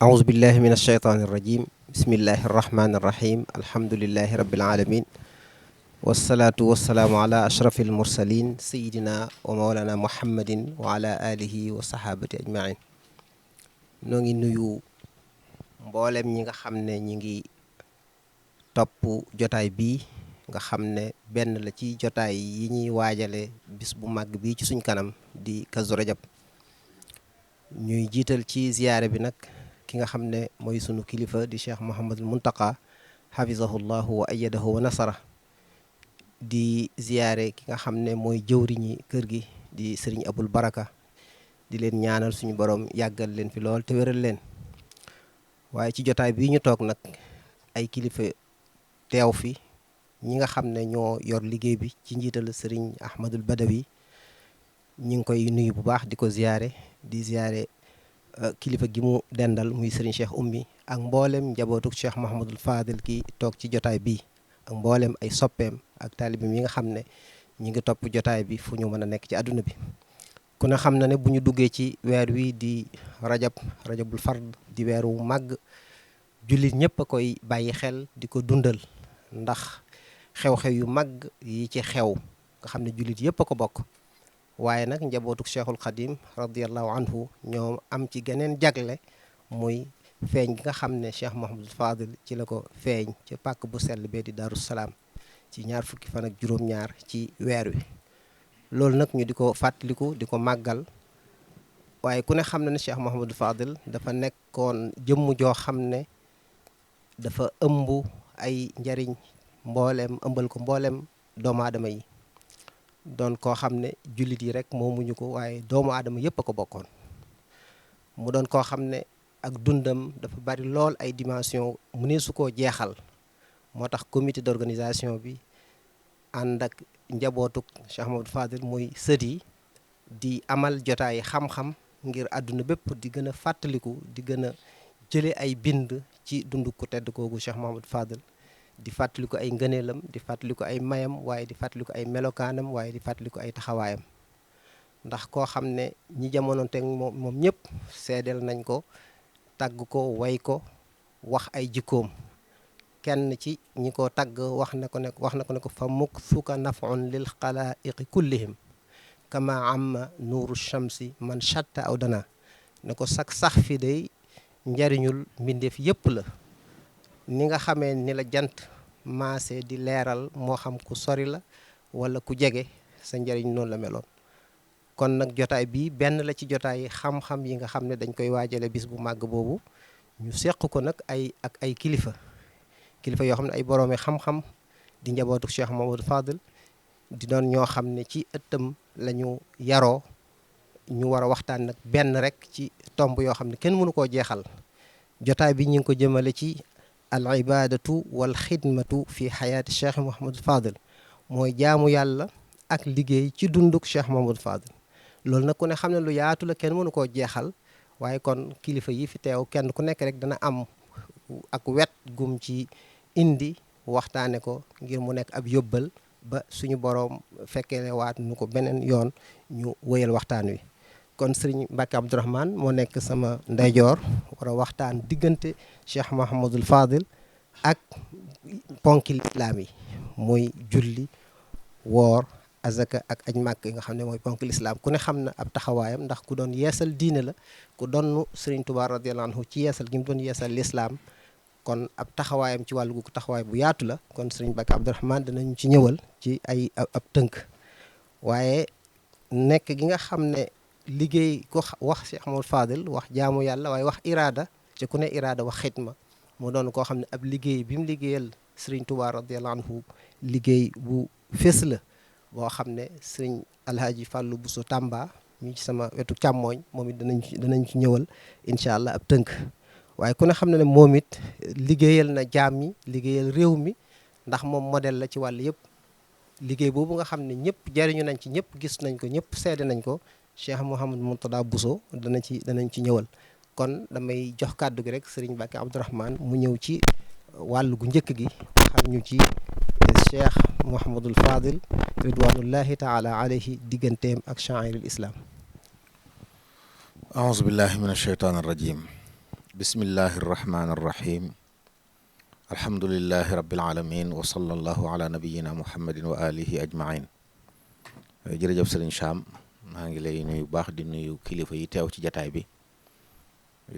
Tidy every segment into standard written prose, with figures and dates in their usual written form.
أعوذ بالله من الشيطان الرجيم بسم الله الرحمن الرحيم الحمد لله رب العالمين والصلاة والسلام على أشرف المرسلين سيدنا ومولانا محمد وعلى آله وصحابة أجمعين نوغي نيو mboolem ñi nga xam ne ñi ngi topp jotaay bii nga xam ne benn la ci jotaay yi ñuy waajale bis bu màgg bii ci suñ kanam di Kazu Rajab ñuy jiital ci ziyaare bi nag ki nga xam ne mooy sunu kilifa di Cheikh Mouhamadul Muntaqa hafizahullahu wa ayyadahu wa nasara di ziyaare ki nga xam ne mooy jëwriñi kër gi di sëriñ Abul Baraka di leen ñaanal suñu borom yàggal leen fi lool te wéral leen waaye ci jotaay bii ñu toog nag ay kilifa teew fi ñi nga xam ne ñoo yor liggéey bi ci njiital sëriñ Ahmadul Badawi ñi ngi koy nuyu bu baax di ko ziyaare di ziyaare kilifa gi mu dendal muy sëriñ Cheikh Oumy ak mboolem njabootuk Cheikh Mouhamadul Fadil ki toog ci jotaay bii ak mboolem ay soppeem ak taalibim yi nga xam ne ñi ngi topp jotaay bi fu ñu mën a nekk ci àdduna bi ku ne xam na ne bu ñu duggee ci weer wi di rajabul fard di weer wu màgg jullit ñëpp a koy bàyyi xel di ko dundal ndax xew-xew yu màgg yi ci xew nga xam ne jullit yëpp a ko bokk waaye nag njabootuk cheikhul xadim radiallahu anhu ñoom am ci geneen jagle muy feeñ gi nga xam ne cheikh Mouhamadul Fadil ci la ko feeñ ci pàkk bu sell bee di Daaru Salaam ci ñaar fukki fan ak juróom-ñaar ci weer wi loolu nag ñu di ko fàttaliku di ko màggal waaye ku ne xam na ne Cheikh Mouhamadou Fadil dafa nekkoon jëmm joo xam ne dafa ëmb ay njariñ ëmbal ko mboolem doomu aadama yi doon koo xam ne jullit yi rek moomuñu ko waaye doomu aadama yëpp a ko bokkoon mu doon koo xam ne ak dundam dafa bari lool ay dimension mu ne su koo jeexal moo tax comité d'organisation bi ànd ak njabootuk Cheikh Mouhamadou Fadil muy sët yi di amal jotaay xam-xam ngir àdduna bépp di gën a fàttaliku di gën a jële ay bind ci dund ku tedd koogu Cheikh Mouhamadou Fadil di fàttaliku ay ngëneelam di fàttaliku ay mayam waaye di fàttaliku ay melokaanam waaye di fàttaliku ay taxawaayam ndax koo xam ne ñi jamonoonte moom ñëpp seedeel nañ ko tagg ko way ko wax ay jikkoom kenn ci ñi ko tagg wax na ko ne ko fa muk suka nafun lil xalaiqi kullihim kama amma nuuru shamsi man shatta aw dana ne ko sax fi day njariñul mbindeef yépp la ni nga xamee ni la jant maase di leeral moo xam ku sori la wala ku jege sa njariñ noonu la meloon kon nag jotaay bi benn la ci jotaay xam-xam yi nga xam ne dañ koy waajale bis bu màgg boobu ñu seq ko nag ak ay kilifa yoo xam ne ay boroomi xam-xam di njabootu Cheikh Mouhamadou Fadil di doon ñoo xam ne ci ëttam la ñu yaroo ñu war a waxtaan nag benn rek ci tomb yoo xam ne kenn mënu koo jeexal jotaay bi ñu ngi ko jëmale ci al ibadatu wal xidmatu fi xayaati Cheikh Mouhamadou Fadil mooy jaamu yàlla ak liggéey ci dunduk Cheikh Mouhamadou Fadil loolu nag ku ne xam ne lu yaatu la kenn mënu koo jeexal waaye kon kilifa yi fi teew kenn ku nekk rek dana am ak wet gum ci indi waxtaane ko ngir mu nekk ab yóbbal ba suñu boroom fekkee waat nu ko beneen yoon ñu wëyal waxtaan wi kon sëriñ Mbacke Abdourahmane moo nekk sama ndeyjoor war a waxtaan diggante Cheikh Mouhamadul Fadil ak ponki lislaam yi muy julli woor azaka ak aj màkk yi nga xam ne mooy ponki lislaam ku ne xam na ab taxawaayam ndax ku doon yeesal diine la ku doon sëriñ Tuubaa radiyallahu anhu ci yeesal gi mu doon yeesal lislaam kon ab taxawaayam ci wàllu gu taxawaay bu yaatu la kon sëriñ Mbacke Abdourahmane danañu ci ñëwal ci ab tënk waaye nekk gi nga xam ne liggéey ko wax Cheikh Mouhamadou Fadil wax jaamu yàlla waaye wax iraada ci ku ne iraada wax xidma mu doon koo xam ne ab liggéey bi mu liggéeyal sëriñ Tuubaa radiyallahu anhu liggéey bu fés la boo xam ne sëriñ Alhaaji Fàllu Buso Tàmba mi ci sama wetu càmmooñ moom it danañ ci ñëwal incha allah ab tënk waaye ku ne xam ne moom it liggéeyal na jaam yi liggéeyal réew mi ndax moom modèle la ci wàll yëpp liggéey boobu nga xam ne ñëpp jariñu nañ ci ñëpp gis nañ ko ñëpp seede nañ ko Cheikh Mouhamadou Mourtada Bousso danañ ci ñëwal kon damay jox kàddu gi rek sëriñ Mbacke Abdourahmane mu ñëw ci wàllu gu njëkk gi xam ñu ci Cheikh Mouhamadul Fadil ridwanullahi taala alayhi digganteem ak sha'airul islam aouzu billahi min alsheytaan arrajim bismillahi irrahmani irrahim alhamdulilahi rabilalamin wa sallallahu ala nabiyina muhammadin wa alihi ajmain. Jërëjëf sëriñ Cham, maa ngi lay nuyu baax di nuyu kilifa yi teew ci jataay bi,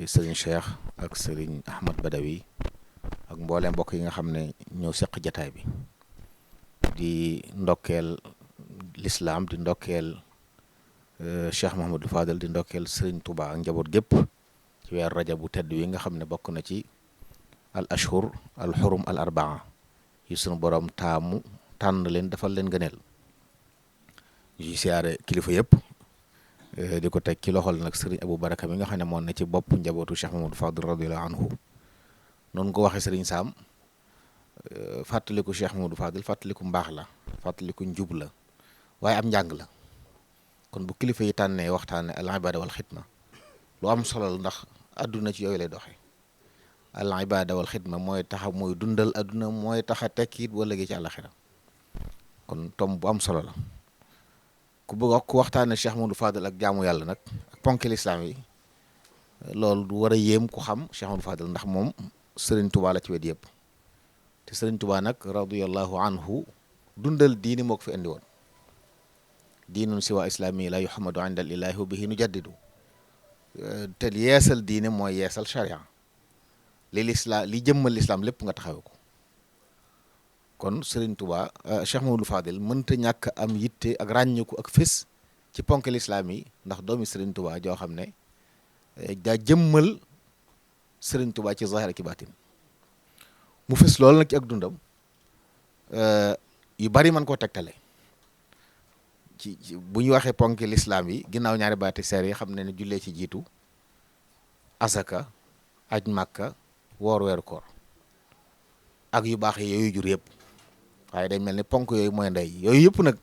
sëriñ Cheikh ak sëriñ Ahmad Badawi ak mboolem mbokk yi nga xam ne ñoo seq jataay bi, di ndokkeel lislaam, di ndokkeel Cheikh Mouhamadou Fadel, di ndokkeel sëriñ Touba ak njaboot gépp ci weer rajab bu tedd wi nga xam ne bokk na ci al ashhur al xurum al arbaa yi sunu borom tànn leen defal leen gëneel. ñu siyaare kilifa yëpp di ko teg ci loxol nag sëriñ Abou Baraka mi nga xam ne moon na ci bopp njabootu Cheikh Mamadou Fadil radiyallahu anhu. noonu ko waxee sëriñ Sam, fàttaliku Cheikh Mamadou Fadil fàttaliku mbaax la, fàttaliku njub la, waaye am njàng la. kon bu kilifa yi tànnee waxtaane al ibada wal xidma lu am solo la, ndax àdduna ci yooyu lay doxee. al ibada wal xidma mooy taxa mooy dundal àdduna, mooy taxa tekkiit wala gi ci àllaxira. kon tom bu am solo la. ku bëgg ku waxtaane Cheikh Mamadou Fadel ak jaamu yàlla nag ak ponki lislaam yi, loolu du war a yéem ku xam Cheikh Mamadou Fadel, ndax moom Sëriñ Tuubaa la ci wet yëpp. te Sëriñ Tuubaa nag radiyallahu anhu dundal diini moo ko fi indi woon. diinun siwa islaami la yuhamadu inda al ilahi wa bihi nu jaddidu. te yeesal diine mooy yeesal sharia, li jëmmal lislaam lépp nga taxawe ko. kon Serigne Touba Cheikh Mamadou Fadel mënta ñàkk am yitte ak ràññiku ak fés ci ponk lislaam yi, ndax doomi Serigne Touba joo xam ne daa jëmmal Serigne Touba ci zahir ak baatin. mu fés loolu nag ci ak dundam yu bari man koo tegtale ci bu ñu waxee ponk lislaam yi ginnaaw ñaari baati seer yi xam ne ne jullee ci jiitu, asaka, aj màkka, woor weeru koor ak yu baax yi yooyu jur yëpp. waaye day mel ni ponk yooyu mooy ndey yooyu yëpp nag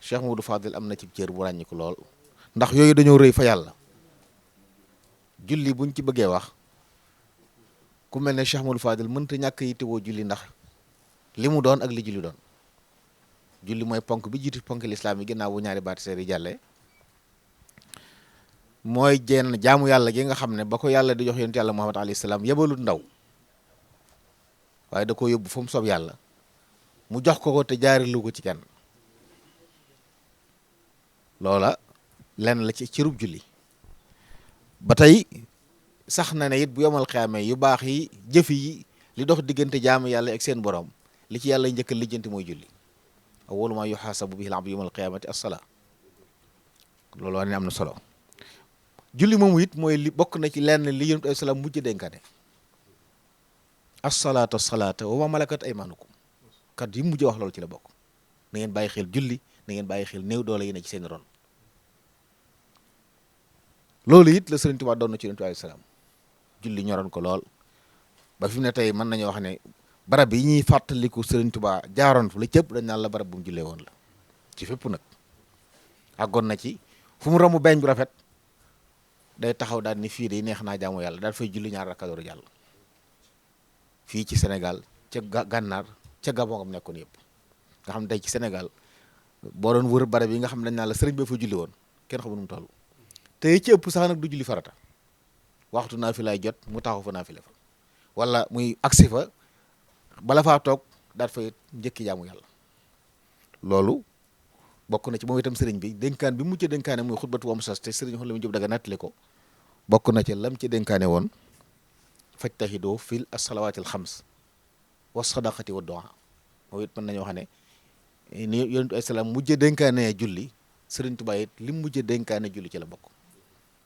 Cheikh Mamadou Fadel am na ci cër bu ràññiku lool, ndax yooyu dañoo rëy fa yàlla. julli buñ ci bëggee wax, ku mel ne Cheikh Mamadou Fadel mënta ñàkk yittewoo julli, ndax li mu doon ak li julli doon. julli mooy ponk bi jiitu ponk lislaam yi ginnaaw bu ñaari baati seer yi jàllee. mooy jenn jaamu yàlla gi nga xam ne ba ko yàlla di jox yonent yàlla Muhammad alayhi salaam yebalut ndaw, waaye da ko yóbbu fa mu soob yàlla mu jox ko te jaarilu ko ci kenn. loola lenn la ci cërub julli. ba tey sax na ne it bu yomal xiyaamee yu baax yi, jëf yi, li dox diggante jaamu yàlla ak seen borom, li ci yàlla njëkk a lijjanti mooy julli. awwalu maa yuhaasabu bihi al-abdu yawmal qiyaamati as-salaa. loolu wax ne am na solo. julli moomu it mooy li bokk na ci lenn li yonent ay salaam mujj dénkaane. as-salaatu as-salaata wa maa malakat aymaanukum. kat yi mujj wax loolu ci la bokk. na ngeen bàyyi xel julli, na ngeen bàyyi xel néew doole yi ne ci seen ron. loolu it la Sëriñ Tuubaa doon na ci yonent ay salaam. julli ñoroon ko lool ba fi mu ne tey mën nañu wax ne barab yi ñuy fàttaliku Sëriñ Tuubaa jaaroon fu la cëpp dañ naan la barab bu mu jullee woon la ci fépp nag. àggoon na ci fu mu romb beñ bu rafet day taxaw daal ni fii de neex naa jaamu yàlla daal fay julli ñaar rakka door jàll. fii ci Sénégal ca gànnaar ca Gabon am nekkoon yëpp nga xam ne tey ci Sénégal boo doon wër barab yi nga xam ne dañ naan la sëriñ bi fa julli woon kenn xamul nu mu toll. te ci ëpp sax nag du julli farata, waxtu naa fi lay jot mu taxaw fa naa fi la fa, wala muy agsi fa bala faa toog daal fay njëkki jaamu yàlla. loolu bokk na ci moom itam sëriñ bi dénkaan bi mu ci dénkaane muy xutbatu am sas te sëriñ xol la mu jób daga nattali ko, bokk na ci lam ci dénkaane woon fajtahidu fil as-salawaatil xams wa sadaqati wa du'a. moom it mën nañoo wax ne ni yonentu ay salaam mujj dénkaane julli, sëriñ Tuubaa it lim mujj dénkaane julli ci la bokk.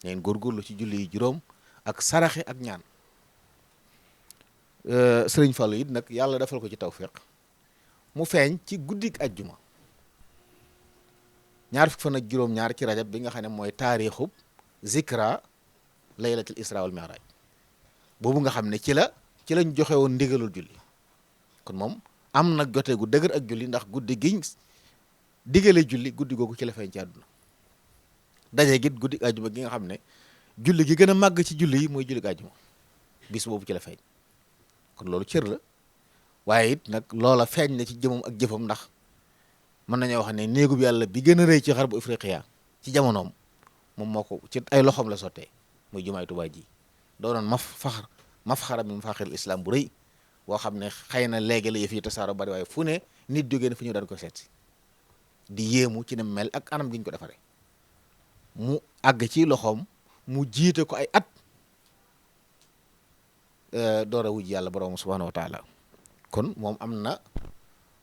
ngeen góorgóorlu ci julli yi juróom ak saraxe ak ñaan. sëriñ Fallu it nag yàlla defal ko ci tawfiq mu feeñ ci guddik ajjuma ñaar fukk fan ak juróom-ñaar ci rajab bi nga xam ne mooy taarixub zikra laylatul isra wal mi'raj boobu nga xam ne ci lañ joxe woon ndigalul julli. kon moom am nag jotee gu dëgër ak julli, ndax guddi giñ digale julli guddi googu ci la feeñ ci àdduna. daje git guddi ajjuma gi nga xam ne julli gi gën a màgg ci julli yi mooy julli ajjuma, bis boobu ci la feeñ. kon loolu cër la, waaye it nag loola feeñ na ci jëmam ak jëfam, ndax mën nañoo wax ne néegub yàlla bi gën a rëy ci xarbu Afriqiya ci jamonoom moom moo ko ci ay loxoom la sottee muy jumaay Tuubaa ji. doonoon mafxara min mafaaxiril islam bu rëy boo xam ne xëy na léegi la yëf yi tasaaro bari waaye fu ne nit jógee na fi ñu daan ko seet di yéemu ci ne mel ak anam gi ñu ko defaree mu àgg ci loxoom mu jiite ko ay at door a wujj yàlla borom subhanahu wa taala kon moom am na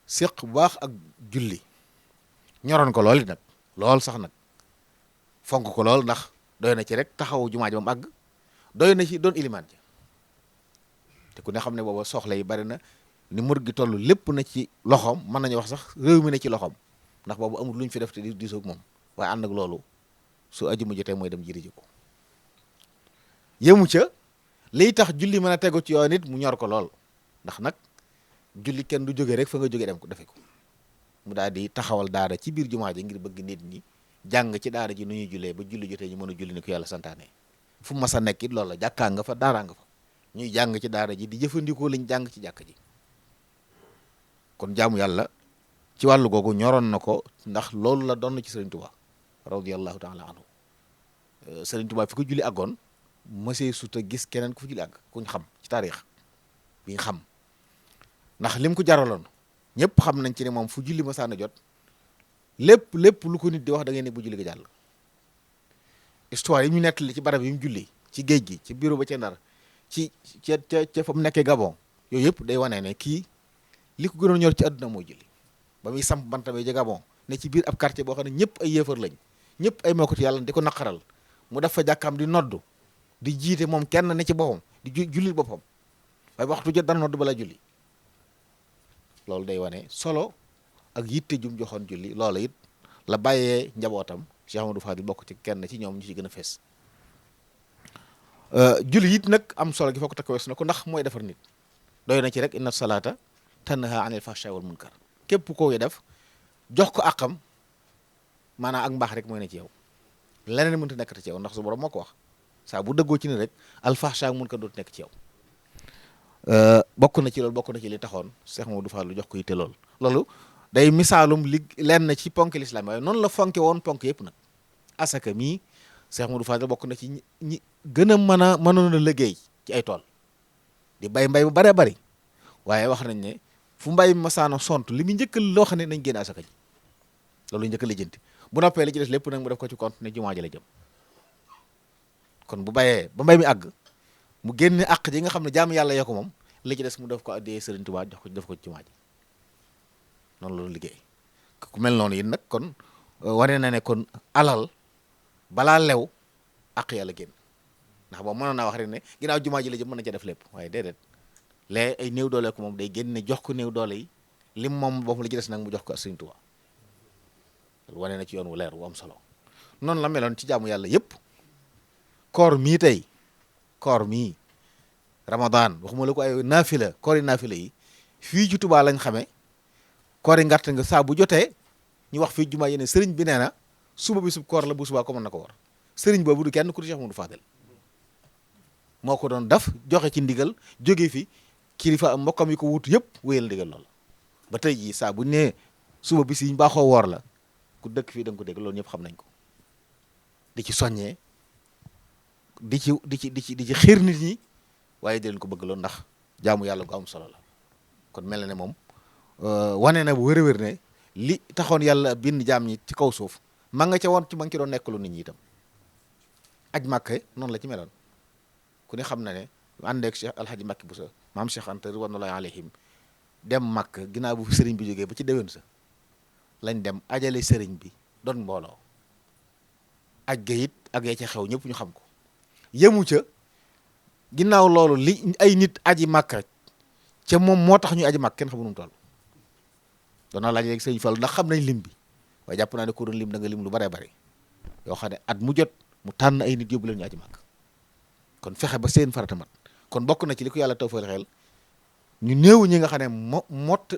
séq bu baax ak julli ñoroon ko lool it nag lool sax nag fonk ko lool ndax doy na ci rek taxawu jumaa ji ba mu àgg doy na ci doon ilimaan ji te ku ne xam ne booba soxla yi bari na ni mur gi toll lépp na ci loxoom mën nañu wax sax réew mi ne ci loxoom ndax boobu amul lu ñu fi def te di diisoo ak moom waaye ànd ak loolu su ajuma jotee mooy dem jiri ji ko yëmu ca liy tax julli mën a tegu ci yoon nit mu ñor ko lool ndax nag julli kenn du jóge rek fa nga jóge dem ko defe ko mu daal di taxawal daara ci biir jumaa ji ngir bëgg nit ñi jàng ci daara ji nu ñuy jullee ba julli jotee ñu mën a julli ni ko yàlla santaane fu mu mas a nekk it loolu la jàkkaa nga fa daaraa nga fa ñuy jàng ci daara ji di jëfandikoo liñ jàng ci jàkk ji kon jaamu yàlla ci wàllu googu ñoroon na ko ndax loolu la doon ci Sëriñ Tuubaa radiyallahu taala anhu Sëriñ Tuubaa fi ko julli àggoon mësee suta gis keneen ku fi julli àgg kuñ xam ci taarix bi nga xam ndax lim ko jaraloon ñëpp xam nañ ci ne moom fu julli masaana jot lépp lu ko nit di wax da ngay ne bu julli ga jàll histoire yi ñu nettali ci barab yi mu julli ci géej gi ci bureau ba ca Ndar ci ca fa mu nekkee Gabon yooyu yëpp day wane ne kii li ko gënoon ñor ci àdduna mooy julli ba muy samp bantamee ca Gabon ne ci biir ab quartier boo xam ne ñëpp ay yéefar lañ ñëpp ay mokkati yàlla di ko naqaral mu def fa jàkkaam di noddu di jiite moom kenn ne ci boppam di julli boppam waaye waxtu jot dana noddu bala julli loolu day wane solo ak yitte jum joxoon julli loola it la bàyyee njabootam Cheikh Amadou Fadil bokk ci kenn ci ñoom ñu ci gën a fees julli it nag am solo gi foo ko takk wees na ko ndax mooy defar nit doy na ci rek inna salaata tanha anil fahsha wal munkar képp koo def jox ko àqam maanaam ak mbaax rek mooy ne ci yow leneen mënta nekkati ci yow ndax su borom moo ko wax saa bu dëggoo ci ni rek al fahsha munkar dootu nekk ci yow bokk na ci loolu bokk na ci li taxoon Cheikh Mamadou Fall lu jox ko yitte loolu day misaalum li lenn ci ponk lislaam waaye noonu la fonke woon ponk yëpp nag asaka mii Cheikh Mamadou Fall bokk na ci ñi gën a mënoon a liggéey ci ay tool di mbay bu baree bari waaye wax nañ ne fu mbay masaana sont li mu njëkk loo xam ne nañ génn asaka ji loolu njëkk lijjanti bu noppee li ci des lépp nag mu def ko ci compte ne jumaa ji la jëm kon bu bayee ba mbay mi àgg mu génne àq ji nga xam ne jaamu yàlla yoo ko moom li ci des mu def ko addee Sëriñ Tuubaa jox ko def ko ci jumaa ji noonu loolu liggéey ku mel noonu it nag kon wane na ne kon alal balaa lew àq yàlla génn ndax boobu mënoon naa wax rek ne ginnaaw jumaa ji la jëm mën na ca def lépp waaye déedéet lee ay néew doole ko moom day génne jox ko néew doole yi lim moom boobu li ci des nag mu jox ko Sëriñ Tuubaa loolu wane na ci yoon wu leer wu am solo noonu la meloon ci jaamu yàlla yëpp koor mii tey koor mii Ramadan waxuma la ko ay naafila koor yi naafila yi fii ci Tuubaa lañ xamee koor yi ngàtt nga saa bu jotee ñu wax fii jumaa yi ne sëriñ bi nee na suba bi sub koor la bu subaa ko mën na ko war sëriñ boobu du kenn ku du Cheikh Mamadou Fadel moo ko doon def joxe ci ndigal jóge fi kilifa mbokkam yi ko wutu yëpp wéyal ndigal lool ba tey jii saa bu nee suba bi si baaxoo woor la ku dëkk fii da nga ko dégg loolu ñëpp xam nañ ko di ci soññee di ci xiir nit ñi waaye di leen ko bëgg loolu ndax jaamu yàlla gu am solo la kon mel na ne moom wane na bu wér-wér ne li taxoon yàlla bind jaam ñi ci kaw suuf ma nga ca woon ci ma ngi ci doon nekkalu nit ñi itam aj Màkka noonu la ci meloon ku ne xam na ne àndeek Cheikh Alhaji Màkki Buso maam Cheikh Anta ridwanullahi alayhim dem Màkka ginnaaw bu fi sëriñ bi jógee ba ci déwén sa lañ dem ajale sëriñ bi doon mbooloo aj ga it ak ya ca xew ñëpp ñu xam ko yemu ca ginnaaw loolu li ay nit aji Màkka ca moom moo tax ñu aji Màkka kenn xamu nu mu toll doona laaj léegi sëriñ Fall ndax xam nañ lim bi waaye jàpp naa ne ku doon lim da nga lim lu bare bare yoo xam ne at mu jot mu tànn ay nit yóbbu leen ñu aji Màkka kon fexe ba seen farata mat kon bokk na ci li ko yàlla tawfal xel ñu néew ñi nga xam ne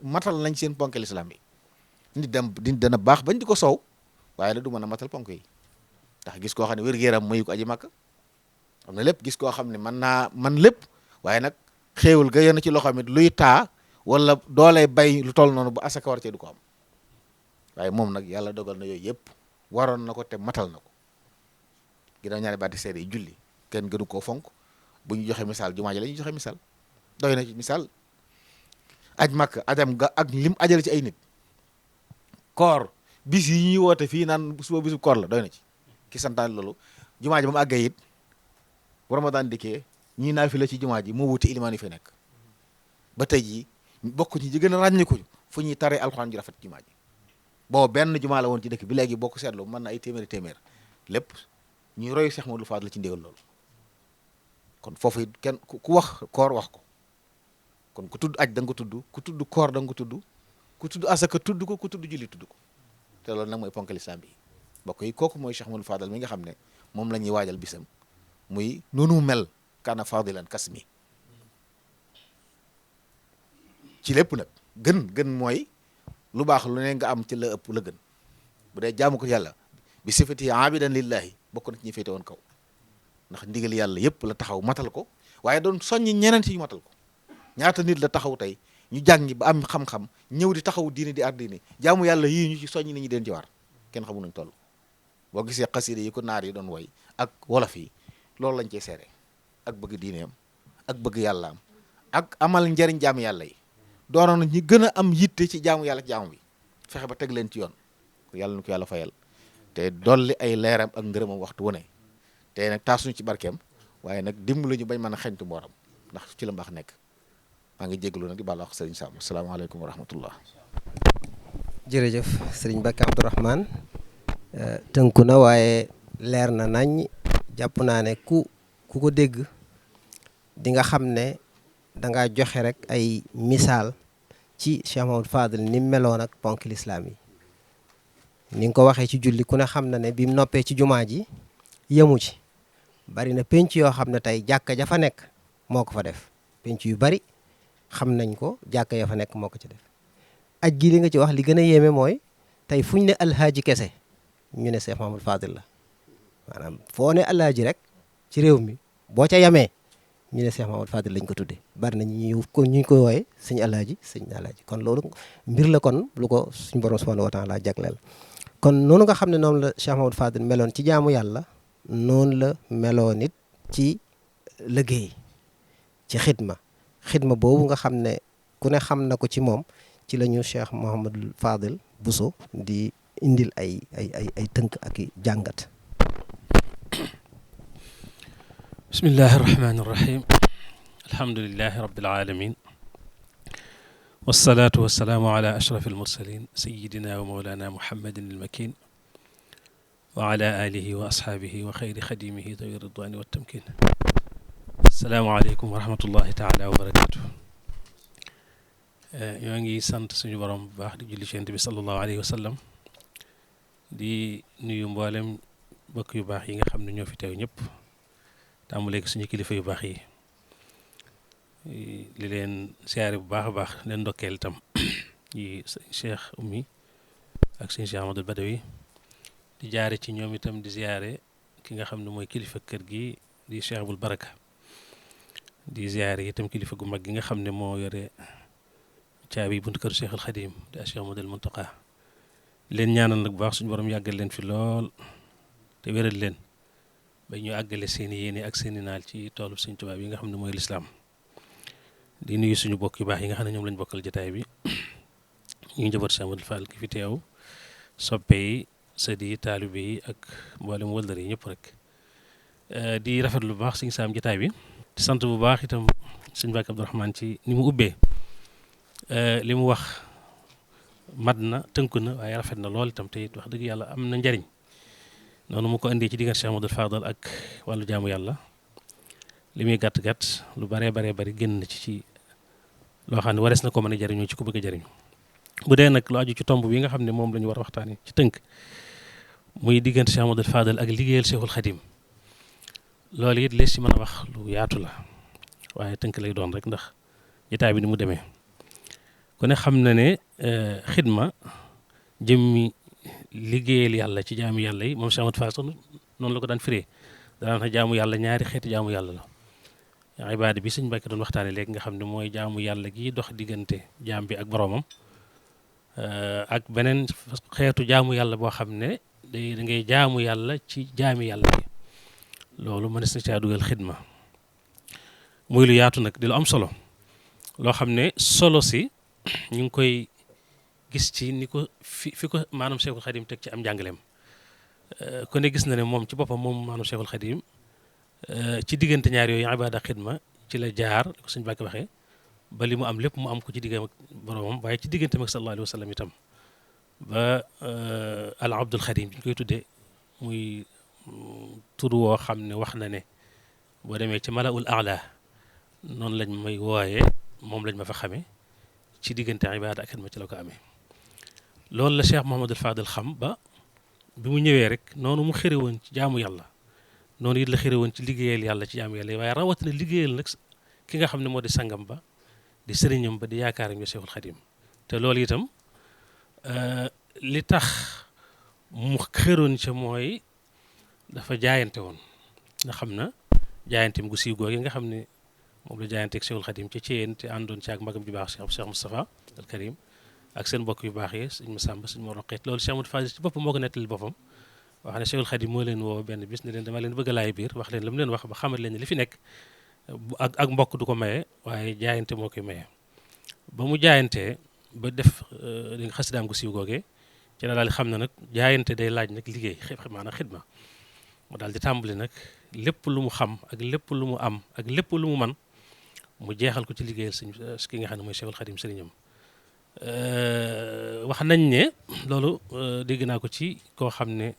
matal nañ seen ponk lislaam yi nit dana baax bañ di ko soow waaye nag du mën a matal ponk yi ndax gis koo xam ne wér-gu-yaram mayu ko aji Màkka am na lépp gis koo xam ne man lépp waaye nag xéewal ga yenn ci loxo mit luy taa wala doolay bay lu toll noonu bu asaka war cee du ko am waaye moom nag yàlla dogal na yooyu yëpp waroon na ko te matal na ko ginnaaw ñaari baati seede yi julli kenn gënu koo fonk bu ñu joxe misaal jumaa ji la ñuy joxe misaal doy na ci misaal aj Makka ajam ga ak lim ajale ci ay nit koor bis yi ñuy woote fii naan suba bisu koor la doy na ci ki santaan loolu jumaa ji ba mu àggee it bu Ramadan dikkee ñii naa fi la ci jumaa ji moo wuti ilimaan yi fi nekk ba tey jii bokk ci gën a ràññiku fu ñuy taree alxuraan ji rafet jumaa ji boo benn jumaa la woon ci dëkk bi léegi boo ko seetloo mën na ay téeméer lépp ñuy royu Cheikh Modou Fadal ci ndégal loolu kon foofu it kenn ku wax koor wax ko kon ku tudd aj da nga ko tudd ku tudd koor da nga ko tudd ku tudd asaka tudd ko ku tudd julli tudd ko te loolu nag mooy ponk lislaam bi mbokk yi kooku mooy Cheikh Modou Fadal mi nga xam ne moom la ñuy waajal bisam muy noonu mel kaana fadilan kasmi ci lépp nag gën mooy lu baax lu ne nga am ci la ëpp la gën bu dee jaamu ko yàlla bi sifati abidan lillahi bokk na ci ñi féete woon kaw ndax ndigal yàlla yëpp la taxaw matal ko waaye doon soññi ñeneen ci ñu matal ko ñaata nit la taxaw tey ñu jàngi ba am xam-xam ñëw di taxaw diine di addini jaamu yàlla yii ñu ci soññi ni ñu den ci war kenn xamu nañ toll boo gisee xasida yi ko naar yi doon woy ak wolof yi loolu lañ cey seere ak bëgg diineem ak bëgg yàllaam ak amal njariñ jaamu yàlla yi doonoon ñi gën a am yitte ci jaamu yàlla ci jaamu bi fexe ba teg leen ci yoon yàlla na ko yàlla fayal te dolli ay leeram ak ngërëmam waxtu wu ne te nag taasuñu ci barkeem waaye nag dimbali ñu bañ mën a xeñtu mbooram ndax ci la mbaax nekk maa ngi jégalu nag di baal wax sëriñ Sam asalaamaaleykum wa rahmatullah. jërëjëf sëriñ Mbacke Abdourahmane tënku na waaye leer na nañ jàpp naa ne ku ko dégg di nga xam ne dangaa joxe rek ay misaal ci Cheikh Mamadou Fadal ni mu meloon ak ponk lislaam yi ni nga ko waxee ci julli ku ne xam na ne bi mu noppee ci jumaa ji yemu ci bari na penc yoo xam ne tey jàkka ja fa nekk moo ko fa def penc yu bari xam nañ ko jàkka ya fa nekk moo ko ci def aj gi li nga ci wax li gën a yéeme mooy tey fu ñu ne alhaaji kese ñu ne Cheikh Mamadou Fadal la maanaam foo ne alhaaji rek ci réew mi boo ca yamee ñu ne Cheikh Mamadou Fadal lañ ko tuddee bari na ñu koy wooye sëñ alhaaji kon loolu mbir la kon lu ko suñu borom subhanahu wa taala jagleel kon noonu nga xam ne noonu la Cheikh Mamadou Fadal meloon ci jaamu yàlla noonu la meloon nit ci liggéey ci xidma boobu nga xam ne ku ne xam na ko ci moom ci la ñu Cheikh Mouhamadul Fadal Bousso di indil ay tënk ak i jàngat. bismillahi irrahmani irrahim alhamdulilahi rabbil alamin wasalaatu wasalaamu ala ashraf almursalin sayidina wa mawlana muhammadin almakin wa ala alihi wa ashaabihi wa xayri xadimihi dawi ridwani wattamkin asalaamaaleykum wa rahmatullahi taala wa barakatuh ñoo ngi sant suñu borom bu baax di julli ci Yonent bi sallallahu alayhi wa sallam di nuyu mboolem bokk yu baax yi nga xam ne ñoo fi teew ñëpp tàmbalee ko suñu kilifa yu baax yi li leen siyaare bu baax a baax leen ndokkeel itam yi Cheikh Oumy ak suñu Cheikh Ahmadul Badawi di jaare ci ñoom itam di ziyaare ki nga xam ne mooy kilifa kër gi di Cheikh Abul Baraka di ziyaare itam kilifa gu mag gi nga xam ne moo yore caabi buntu kër Cheikh al Xadim di Cheikh Modou Mountakha leen ñaanal nag bu baax suñu borom yàggal leen fi lool te wéral leen ba ñu àggale seeni yéene ak seeni naal ci toolu Sëñ Tuubaa yi nga xam ne mooy lislaam di nuyu suñu bokk yu baax yi nga xam ne ñoom lañ bokkal jotaay bi ñu njaboot Cheikh Amadou Fall ki fi teew soppe yi sëdi yi taalibe yi ak mboolem wëldër yi ñëpp rek di rafet lu baax Sëñ Saam jotaay bi di sant bu baax itam Sëñ Mbacke Abdourahmane ci ni mu ubbee li mu wax mat na tënku na waaye rafet na lool itam te it wax dëgg yàlla am na njariñ noonu mu ko indee ci diggante Cheikh Amadou Fadal ak wàllu jaamu yàlla li muy gàtt-gàtt lu baree bari génn na ci loo xam ne warees na ko mën a jariñoo ci ku bëgg a jariñu bu dee nag lu aju ci tomb bi nga xam ne moom la ñu war a waxtaane ci tënk muy diggante Cheikh Amadou Fadal ak liggéeyal Cheikhul Khadim loolu it lees ci mën a wax lu yaatu la waaye tënk lay doon rek ndax jotaay bi ni mu demee ku ne xam na ne xidma jëmmi liggéeyal yàlla ci jaamu yàlla yi moom Cheikh Amadou Fadal noonu la ko daan firee daan na jaamu yàlla ñaari xeeti jaamu yàlla la ibaada bi Sëñ Mbàkke doon waxtaane léegi nga xam ne mooy jaamu yàlla gi dox diggante jaam bi ak boroomam ak beneen xeetu jaamu yàlla boo xam ne da ngay jaamu yàlla ci jaami yàlla yi loolu mënees na caa dugal xidma muy lu yaatu nag di lu am solo loo xam ne solo si ñu ngi koy gis ci ni ko fi ko maanaam Cheikhul Khadim teg ci am njàngaleem ku ne gis na ne moom ci boppam moom maanaam Cheikhul Khadim ci diggante ñaar yooyu ibaada xidma ci la jaar ko suñ bàkk waxee ba li mu am lépp mu am ko ci diggam ak boromam waaye ci diggante mag sallallahu alayhi wa sallam itam ba al abdul Khadim bi ñu koy tuddee muy tur woo xam ne wax na ne boo demee ci malaul aala noonu lañ may wooyee moom lañ ma fa xamee ci diggante ibaada ak xidma ci la ko amee loolu la Cheikh Mouhamadul Fadal xam ba bi mu ñëwee rek noonu mu xëre woon ci jaamu yàlla noonu it la xëre woon ci liggéeyal yàlla ci jaamu yàlla waaye rawatina liggéeyal nag ki nga xam ne moo di sangam ba di sëriñam ba di yaakaaram ñu Cheikhul Khadim te loolu itam li tax mu xëroon ca mooy dafa jaayante woon nga xam na jaayanteem gu siiw googu nga xam ne moom la jaayanteeg Cheikhul Khadim ci yéen te àndoon ci ak magam ju baax Cheikh Moustapha al Karim ak seen mbokk yu baax yi sëñ Massamba sëñ Mor Roqeet loolu Cheikh Amadou Fadil ci boppam moo ko nettali boppam wax ne Cheikhul Khadim moo leen woo benn bis ne leen dama leen bëgg a laay biir wax leen la mu leen wax ba xamal leen ne li fi nekk ak mbokk du ko maye waaye jaayante moo koy maye ba mu jaayantee ba def li nga xasidaam gu siiw googee ci la daal di xam ne nag jaayante day laaj nag liggéey maanaam xidma mu daal di tàmbali nag lépp lu mu xam ak lépp lu mu am ak lépp lu mu man mu jeexal ko ci liggéeyal sëñ ki nga xam ne mooy Cheikhul Khadim sëriñam wax nañ ne loolu dégg naa ko ci koo xam ne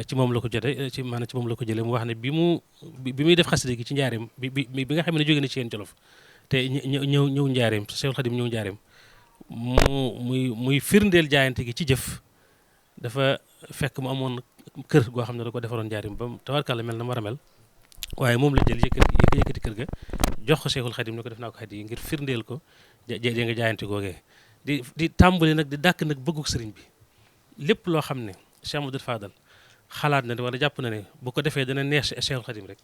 ci moom la ko jote ci maanaam ci moom la ko jëlee mu wax ne bi muy def xasida gi ci njaareem bi nga xam ne jóge na ci yéen Jolof te ñëw njaareem Cheikhul Khadim ñëw njaareem muy firndeel jaayante gi ci jëf dafa fekk mu amoon kër goo xam ne da ko defaroon njaareem ba tabarkàlla mel na mu war a mel waaye moom la jël yëkkati kër ga jox ko Cheikhul Khadim ne ko def naa ko xaddi yi ngir firndeel ko nga jaayante googee di tàmbali nag di dàkk nag bëgguk sëriñ bi lépp loo xam ne Cheikh Amadou Fadal xalaat na wala jàpp na ne bu ko defee dana neex Cheikhul Khadim rek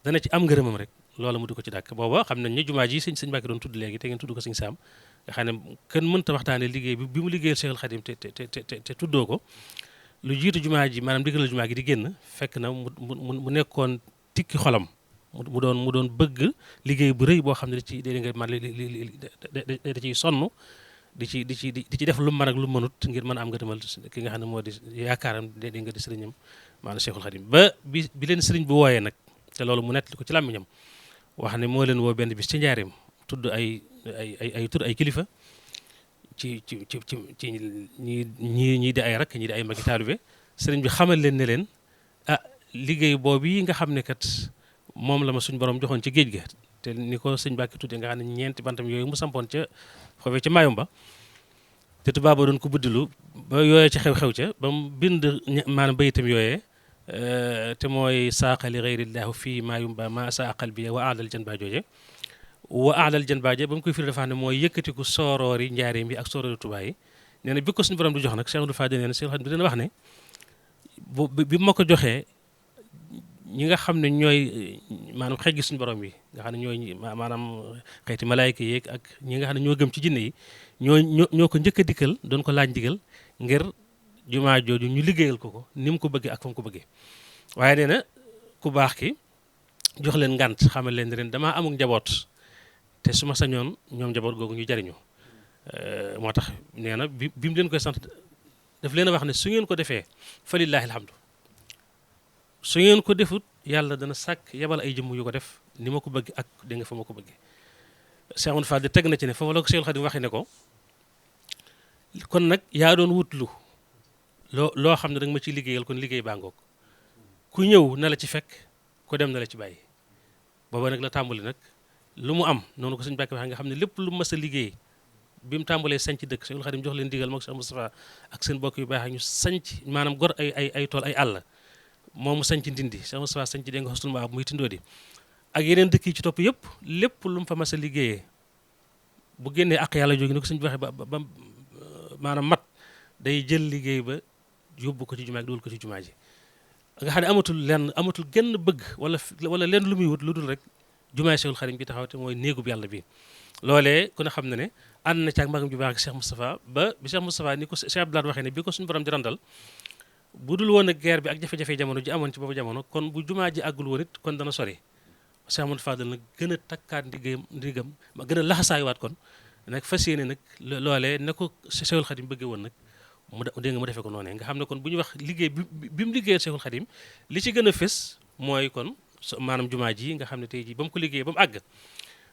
dana ci am ngërëmam rek loola mu di ko ci dàkk booba xam nañ ne jumaa ji sëñ Mbàkke doon tudd léegi te ngeen tudd ko sëñ Saam nga xam ne kenn mënta waxtaane liggéey bi mu liggéeyal Cheikhul Khadim te tuddoo ko lu jiitu jumaa ji maanaam diggalal jumaa gi di génn fekk na mu nekkoon tikki xolam mu doon bëgg liggéey bu rëy boo xam ne da ciy sonn di ci def lu mën ak lu mënut ngir mën a am nga demal ki nga xam ne moo di yaakaaram di nga di sëriñam maanaam Cheikhul Khadim ba bi leen sëriñ bi wooyee nag te loolu mu nettali ko ci làmmiñam wax ne moo leen woo benn bis ci njaareem tudd ay kilifa ci ñii di ay rakk ñii di ay magi taalibe sëriñ bi xamal leen ne leen liggéey boobu yi nga xam ne kat moom la ma suñ borom joxoon ci géej ga te ni ko sëñ Mbàkke tuddee nga xam ne ñeenti bantam yooyu mu sampoon ca foofee ca Mayumba te tubaab ba doon ko buddilu ba yooyee ci xew-xew ca ba mu bind maanaam bayitam yooyee te mooy saaqali xeyrillahu fii Mayumba ma saa qalbi wa aadal jan baa jooje wa aadal jan baa jooje ba mu koy firi dafa xam ne mooy yëkkatiku sooroori njaareem yi ak sooroori Tuubaa yi nee na bi ko suñu borom di jox nag Cheikh Abdou Fadil nee na Cheikh Abdou dina wax ne bi ma ko joxee ñi nga xam ne ñooy maanaam xëy gi suñu borom yi nga xam ne ñooy maanaam xeeti malaayka yeeg ak ñi nga xam ne ñoo gëm ci jinne yi ñoo ko njëkk a dikkal doon ko laaj ndigal ngir jumaa jooju ñu liggéeyal ko ni mu ko bëggee ak fa mu ko bëggee waaye nee na ku baax ki jox leen ngànt xamal leen ren damaa amul njaboot te su ma sañoon ñoom njaboot googu ñu jariñu moo tax nee na bi mu leen koy sant daf leen a wax ne su ngeen ko defee fa lillaahi alhamdu su ngeen ko defut yàlla dana sàkk yebal ay jëmm yu ko def ni ma ko bëgg ak dégg nga fa ma ko bëggee Cheikh Amadou Fadil teg na ci ne foofu la ko Cheikhul Khadim waxee ne ko kon nag yaa doon wutlu loo xam ne danga ma ciy liggéeyal kon liggéey baa ngoog ku ñëw na la ci fekk ku dem na la ci bàyyi booba nag la tàmbali nag lu mu am noonu ko sëñ Mbàkke waxee nga xam ne lépp lu mas a liggéey bi mu tàmbalee sanc dëkk Cheikhul Khadim jox leen digal mook Cheikh Moustapha ak seen bokk yu baax ñu sanc maanaam gor ay tool ay àll moom mu sanc ndindi Cheikh Moustapha sanc dégg nga xostul ma muy tindoo di ak yeneen dëkk yi ci topp yëpp lépp lu mu fa mas a liggéeyee bu génnee ak yàlla jógi ni ko sëñ bi waxee ba maanaam mat day jël liggéey ba yóbbu ko ci jumaa gi dugal ko ci jumaa ji nga xam ne amatul genn bëgg wala lenn lu muy wut lu dul rek jumaay Cheikhul Khadim bi taxaw te mooy néegub yàlla bi loolee ku ne xam ne ne ànd na ci ak magam ju baax ak Cheikh Moustapha ba bi Cheikh Moustapha ni ko Cheikh Abdoulaye waxee ne bi ko suñu borom di randal bu dul woon ak guerre bi ak jafe-jafe jamono ji amoon ci boobu jamono kon bu jumaa ji àggul woon it kon dana sori Cheikh Amadou Fadal nag gën a takkaat ndigam ma gën a laxasaayuwaat kon nag fas yéene nag loolee na ko Cheikhul Khadim bëggee woon nag dégg nga mu defee ko noonu nga xam ne kon bu ñu wax liggéey bi mu liggéeyal Cheikhul Khadim li ci gën a fës mooy kon maanaam jumaa ji nga xam ne tey jii ba mu ko liggéeyee ba mu àgg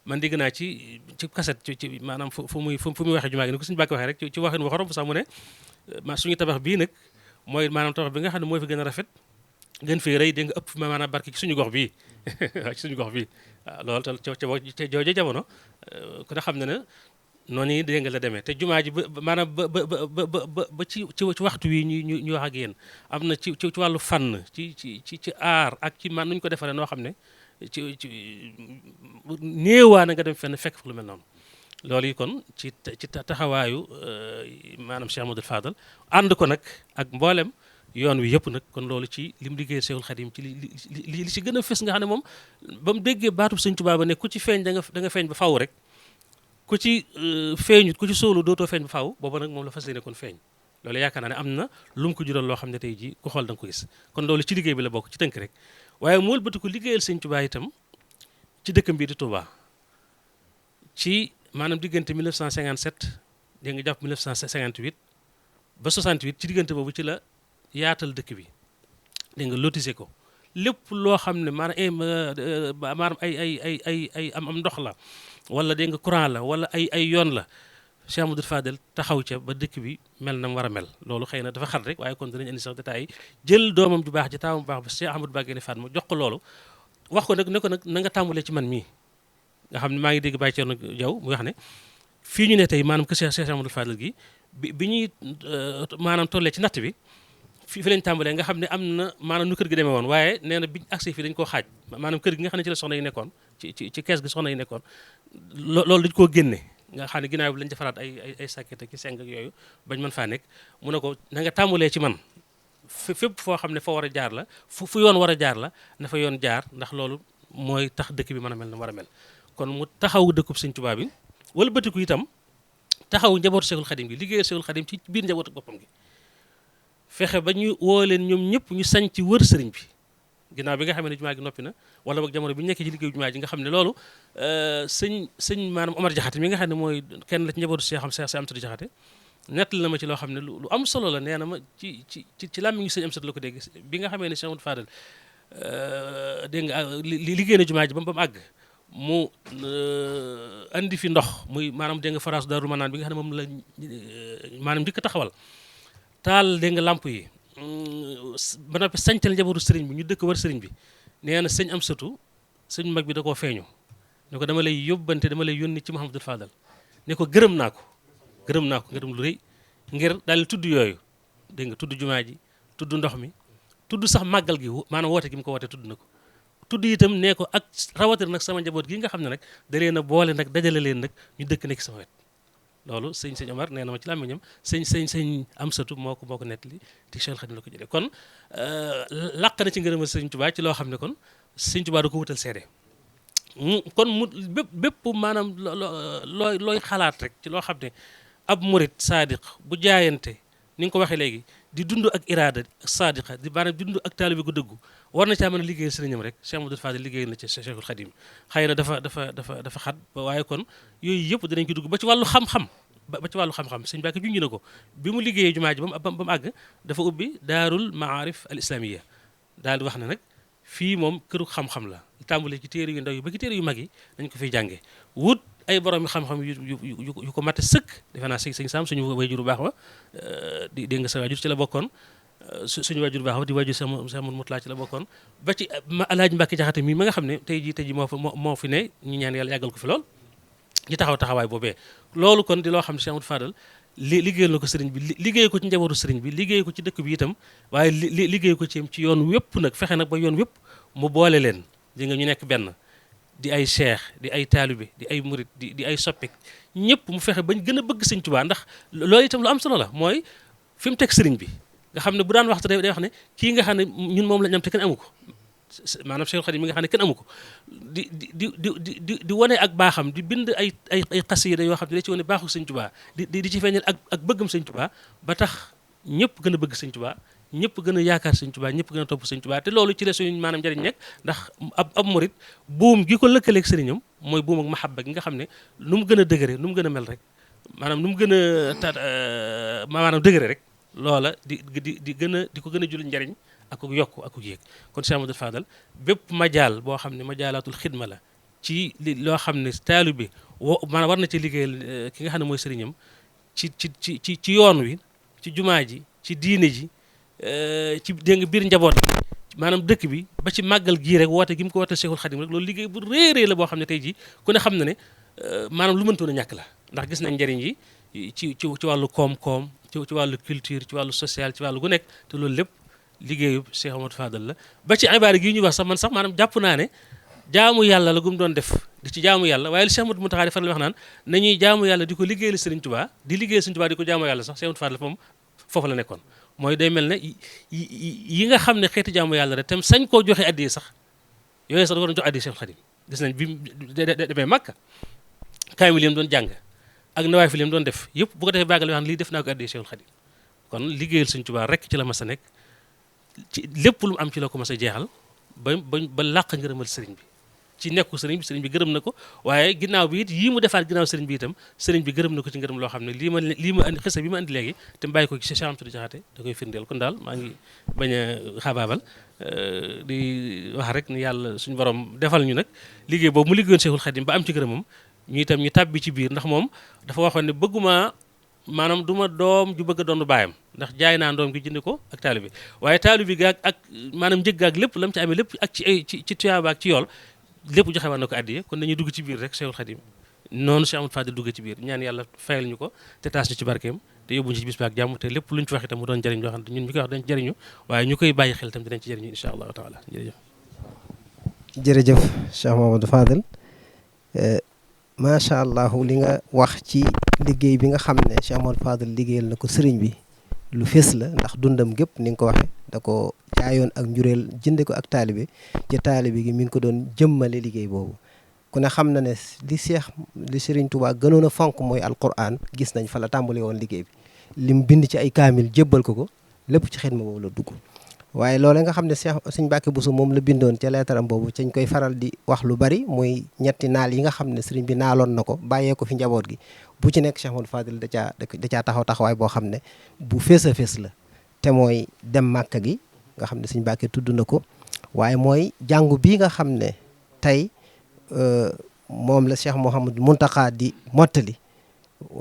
man dégg naa ci kaset ci maanaam fu muy waxee jumaa gi ni ko suñu bàkk waxee rek ci waxin waxorom sax mu ne suñu tabax bii nag mooy maanaam tabax bi nga xam ne mooy fi gën a rafet gën fee rëy dégg nga ëpp maanaam barke ci suñu gox bii waaw ci suñu gox bii waaw loolu ca jooju jamono ku ne xam ne ne noonu yi dégg nga la demee te jumaa ji maanaam ba ci waxtu wi ñu wax ak yéen am na ci wàllu fànn ci aar ak ci man nuñ ko defaree noo xam ne ci néewaa na nga dem fenn fekk fa lu mel noonu loolu yi kon ci taxawaayu maanaam Cheikh Amadou Fadal ànd ko nag ak mboolem yoon wi yëpp nag kon loolu ci lim liggéey Cheikhul Khadim ci li ci gën a fës nga xam ne moom ba mu déggee baatub Sëñ Tuubaa ba ne ku ci feeñ da nga feeñ ba faw rek ku ci feeñut ku ci sóolu dootoo feeñ ba faw booba nag moom la fas yéene kon feeñ loolu yaakaar naa ne am na lu mu ko jural loo xam ne tey jii ku xool da nga ko gis kon loolu ci liggéey bi la bokk ci tënk rek waaye mu wëlbati ko liggéeyal Sëñ Tuubaa itam ci dëkkam bii di Touba ci maanaam diggante 1957 dégg nga jàpp 1958 ba 68 ci diggante boobu ci la yaatal dëkk bi dégg nga lotissé ko lépp loo xam ne maanaam ay am ndox la wala dégg nga courant la wala ay yoon la Cheikh Amadou Fadel taxaw ca ba dëkk bi mel na mu war a mel loolu xëy na dafa xat rek waaye kon dinañ indi sax détails yi jël doomam ju baax ji taawam bu baax ba Cheikh Ahmadou Mbacké Fatma jox ko loolu wax ko nag ne ko nag na nga tàmbalee ci man mii nga xam ne maa ngi dégg Baye Thierno Diaw mu wax ne fii ñu ne tey maanaam que Cheikh Amadou Fadel gi bi ñuy maanaam tollee ci natt bi fi lañ tàmbalee nga xam ne am na maanaam nu kër gi demee woon waaye nee na biñu accès fii dañ koo xaaj maanaam kër gi nga xam ne ci la soxna yi nekkoon ci kees gi soxna yi nekkoon loolu dañ koo génne nga xam ne ginnaaw bi lañ defaraat ay sàkkete ki seng ak yooyu bañ mën faa nekk mu ne ko na nga tàmbalee ci man fépp foo xam ne foo war a jaar la fu yoon war a jaar la na fa yoon jaar ndax loolu mooy tax dëkk bi mën a mel na war a mel kon mu taxaw dëkkub Sëñ Tuubaa bi wala bëtiku itam taxaw njabootu Cheikhul Khadim gi liggéeyal Cheikhul Khadim ci biir njabootu boppam gi fexe ba ñu woo leen ñoom ñëpp ñu sañ ci wër sëriñ bi ginnaaw bi nga xam ne jumaa gi noppi na wala boog jamono bi ñu nekkee ci liggéeyu jumaa ji nga xam ne loolu sëñ maanaam Omar Jaxate mi nga xam ne mooy kenn la ci njabootu Cheikh Amsatu Jaxate nettali na ma ci loo xam ne lu am solo la nee na ma ci làmmiñu sëñ Amsatu la ko dégg bi nga xamee ne Cheikh Amadou Fadal dégg nga liggéey na jumaa ji ba mu àgg mu andi fi ndox muy maanaam dégg nga forage Daaru Manaan bi nga xam ne moom la maanaam njëkk a taxawal taal dégg nga lamp yi ba noppi sañtal njabootu sëriñ bi ñu dëkk war sëriñ bi nee na sëñ Amsatu sëñ mag bi da koo feeñu ne ko dama lay yóbbante dama lay yónni ci Mouhamadou Fadal ne ko gërëm naa ko ngërëm lu rëy ngir daal di tudd yooyu dégg nga tudd jumaa ji tudd ndox mi tudd sax màggal gi maanaam woote gi mu ko woote tudd na ko tudd itam nee ko ak rawatina nag sama njaboot gi nga xam ne nag da leen a boole nag dajale leen nag ñu dëkk nekk sama wet loolu sëñ Omar nee na ma ci làmmiñam sëñ Amsatu moo ko nettali te Cheikh Khadim la ko jëlee kon làq na ci ngërëmal sëñ Tuubaa ci loo xam ne kon sëñ Tuubaa da ko wutal seede kon mu bépp maanaam looy xalaat rek ci loo xam ne ab murit saadiq bu jaayante ni nga ko waxee léegi di dund ak iraada saadiqa di maanaam di dund ak taalibe gu dëggu war na caa mën a liggéeyal sëriñam rek Cheikh Amadou Fadel liggéeyal na ci Cheikhul Khadim xëy na dafa xat waaye kon yooyu yëpp dinañ ci dugg ba ci wàllu xam-xam ba ci wàllu xam-xam sëñ Mbàkke junj na ko bi mu liggéeyee jumaa ji ba mu àgg dafa ubbi daarul maarif al islamiyya daal di wax ne nag fii moom këru xam-xam la tàmbale ci téere yu ndaw yi ba ci téere yu mag yi dañ ko fiy jànge wut ay borom xam-xam yu ko mate sëkk defe naa sëñ Sam suñu waajur bu baax ba di dégg nga sa waajur ci la bokkoon suñu waajur bu baax ba di waajur sa Mutlaa ci la bokkoon ba ci Alaaji Mbàkke Jaxate mi ma nga xam ne tey jii moo fi ne ñu ñaan yàlla yàggal ko fi lool ñu taxawaay boobee loolu kon di loo xam ne Cheikh Amadou Fadal liggéeyal na ko sëriñ bi liggéey ko ci njabootu sëriñ bi liggéey ko ci dëkk bi itam waaye liggéey ko ci yoon wépp nag fexe nag ba yoon wépp mu boole leen di nga ñu nekk benn di ay cheikh di ay taalibe di ay murit di ay soppek ñëpp mu fexe bañ gën a bëgg sëñ Tuubaa ndax loolu itam lu am solo la mooy fi mu teg sëriñ bi nga xam ne bu daan waxtu day wax ne kii nga xam ne ñun moom lañ am te kenn amu ko maanaam Cheikhul Khadim mi nga xam ne kenn amu ko di wane ak baaxam di bind ay xasida yoo xam ne da ci wane baaxu sëñ Tuubaa di ci feeñal ak bëggam sëñ Tuubaa ba tax ñëpp gën a bëgg sëñ Tuubaa ñëpp gën a yaakaar sëñ Tuubaa ñëpp gën a topp sëñ Tuubaa te loolu ci la suñu maanaam njëriñ nekk ndax ab murit buum gi ko lëkkaleeg sëriñam mooy buum ak mahabba gi nga xam ne nu mu gën a dëgëre nu mu gën a mel rek maanaam nu mu gën a maanaam dëgëre rek loola di gën a di ko gën a jul njariñ ak ko yokk ak ko yéeg kon Cheikh Amadou Fadal bépp majaal boo xam ne majaalaatul xidma la ci loo xam ne taalibe bi maanaam war na ci liggéeyal ki nga xam ne mooy sëriñam ci yoon wi ci jumaa ji ci diine ji ci dégg nga biir njaboot gi maanaam dëkk bi ba ci màggal gii rek woote gi mu ko woote Cheikhul Khadim rek loolu liggéey bu réerée la boo xam ne tey jii ku ne xam na ne maanaam lu mëntoon a ñàkk la ndax gis nañ njëriñ yi ci wàllu koom-koom ci wàllu culture ci wàllu social ci wàllu gu nekk te loolu lépp liggéeyu Cheikh Amadou Fadal la ba ci ibaada gi ñuy wax sax man sax maanaam jàpp naa ne jaamu yàlla la gum doon def di ci jaamu yàlla waaye li Cheikh Amadou Mountakha di faral wax naan nañuy jaamu yàlla di ko liggéeyal Serigne Touba di liggéeyal Serigne Touba di ko jaamu yàlla sax Cheikh Amadou Fadal moom foofu la nekkoon mooy day mel ne yi nga xam ne xeeti jaamu yàlla rek tam sañ koo joxe addiya sax yooyu sax da ko doon jox addiya Cheikh Khadim gis nañ bi demee Makka kaamil yi doon jàng ak nawaafil yi doon def yëpp bu ko defee bàggal yoo xam ne lii def naa ko addiya Cheikh Khadim kon liggéeyal Serigne Touba rek ci la mas a nekk ci lépp lu mu am ci la ko mas a jeexal ba làq ngërëmal sëriñ bi ci nekku sëriñ bi gërëm na ko waaye ginnaaw bi it yii mu defaat ginnaaw sëriñ bi itam sëriñ bi gërëm na ko ci ngërëm loo xam ne lii ma andi xisa bi ma andi léegi te mu bàyyi ko ci Cheikh Amadou Diakhaté da koy firndeel kon daal maa ngi bañ a xaabaabal di wax rek ni yàlla suñu borom defal ñu nag liggéey boobu mu liggéeyoon Cheikhul Khadim ba am ci ngërëmam ñu itam ñu tàbbi ci biir ndax moom dafa waxoon ne bëgguma maanaam du ma doom ju bëgg a doon baayam ndax jaay naa doom gi jënd ko ak taalibe waaye taalibe gaag ak maanaam njëg gaag lépp la mu ci amee lépp ak ci tuyaaba ak ci yool lépp joxe woon na ko addiye kon dañuy dugg ci biir rek Cheikhul Khadim noonu Cheikh Amadou Fadal dugg ci biir ñaan yàlla fayal ñu ko te taas ñu ci barkeem te yóbbuñu ci bis ba ak jàmm te lépp luñ ci wax itam mu doon jëriñ loo xam ne ñun mi koy wax dañ ci jëriñu waaye ñu koy bàyyi xel itam dinañ ci jëriñu incha allahu taala jërëjëf Cheikh Amadou Fadal macha allah li nga wax ci liggéey bi nga xam ne Cheikh Amadou Fadal liggéeyal na ko sëriñ bi lu fees la ndax dundam gépp ni nga ko waxe da ko jaayoon ak njureel jënde ko ak taalibe ci taalibe gi mi ngi ko doon jëmmale liggéey boobu ku ne xam na ne li Serigne Touba gënoon a fonk mooy alquran gis nañ fa la tàmbali woon liggéey bi lim bind ci ay kaamil jébbal ko lépp ci xidma boobu la dugg waaye loole nga xam ne Sëñ Mbàkke Buso moom la bindoon ca leetaram boobu cañ koy faral di wax lu bari muy ñetti naal yi nga xam ne sëriñ bi naaloon na ko bàyyee ko fi njaboot gi bu ci nekk Cheikh Amadou Fadil da caa taxawaay boo xam ne bu fees a fees la te mooy dem Màkka gi nga xam ne Sëñ Mbàkke tudd na ko waaye mooy jàngu bii nga xam ne tey moom la Cheikh Mouhamadou Mountakha di mottali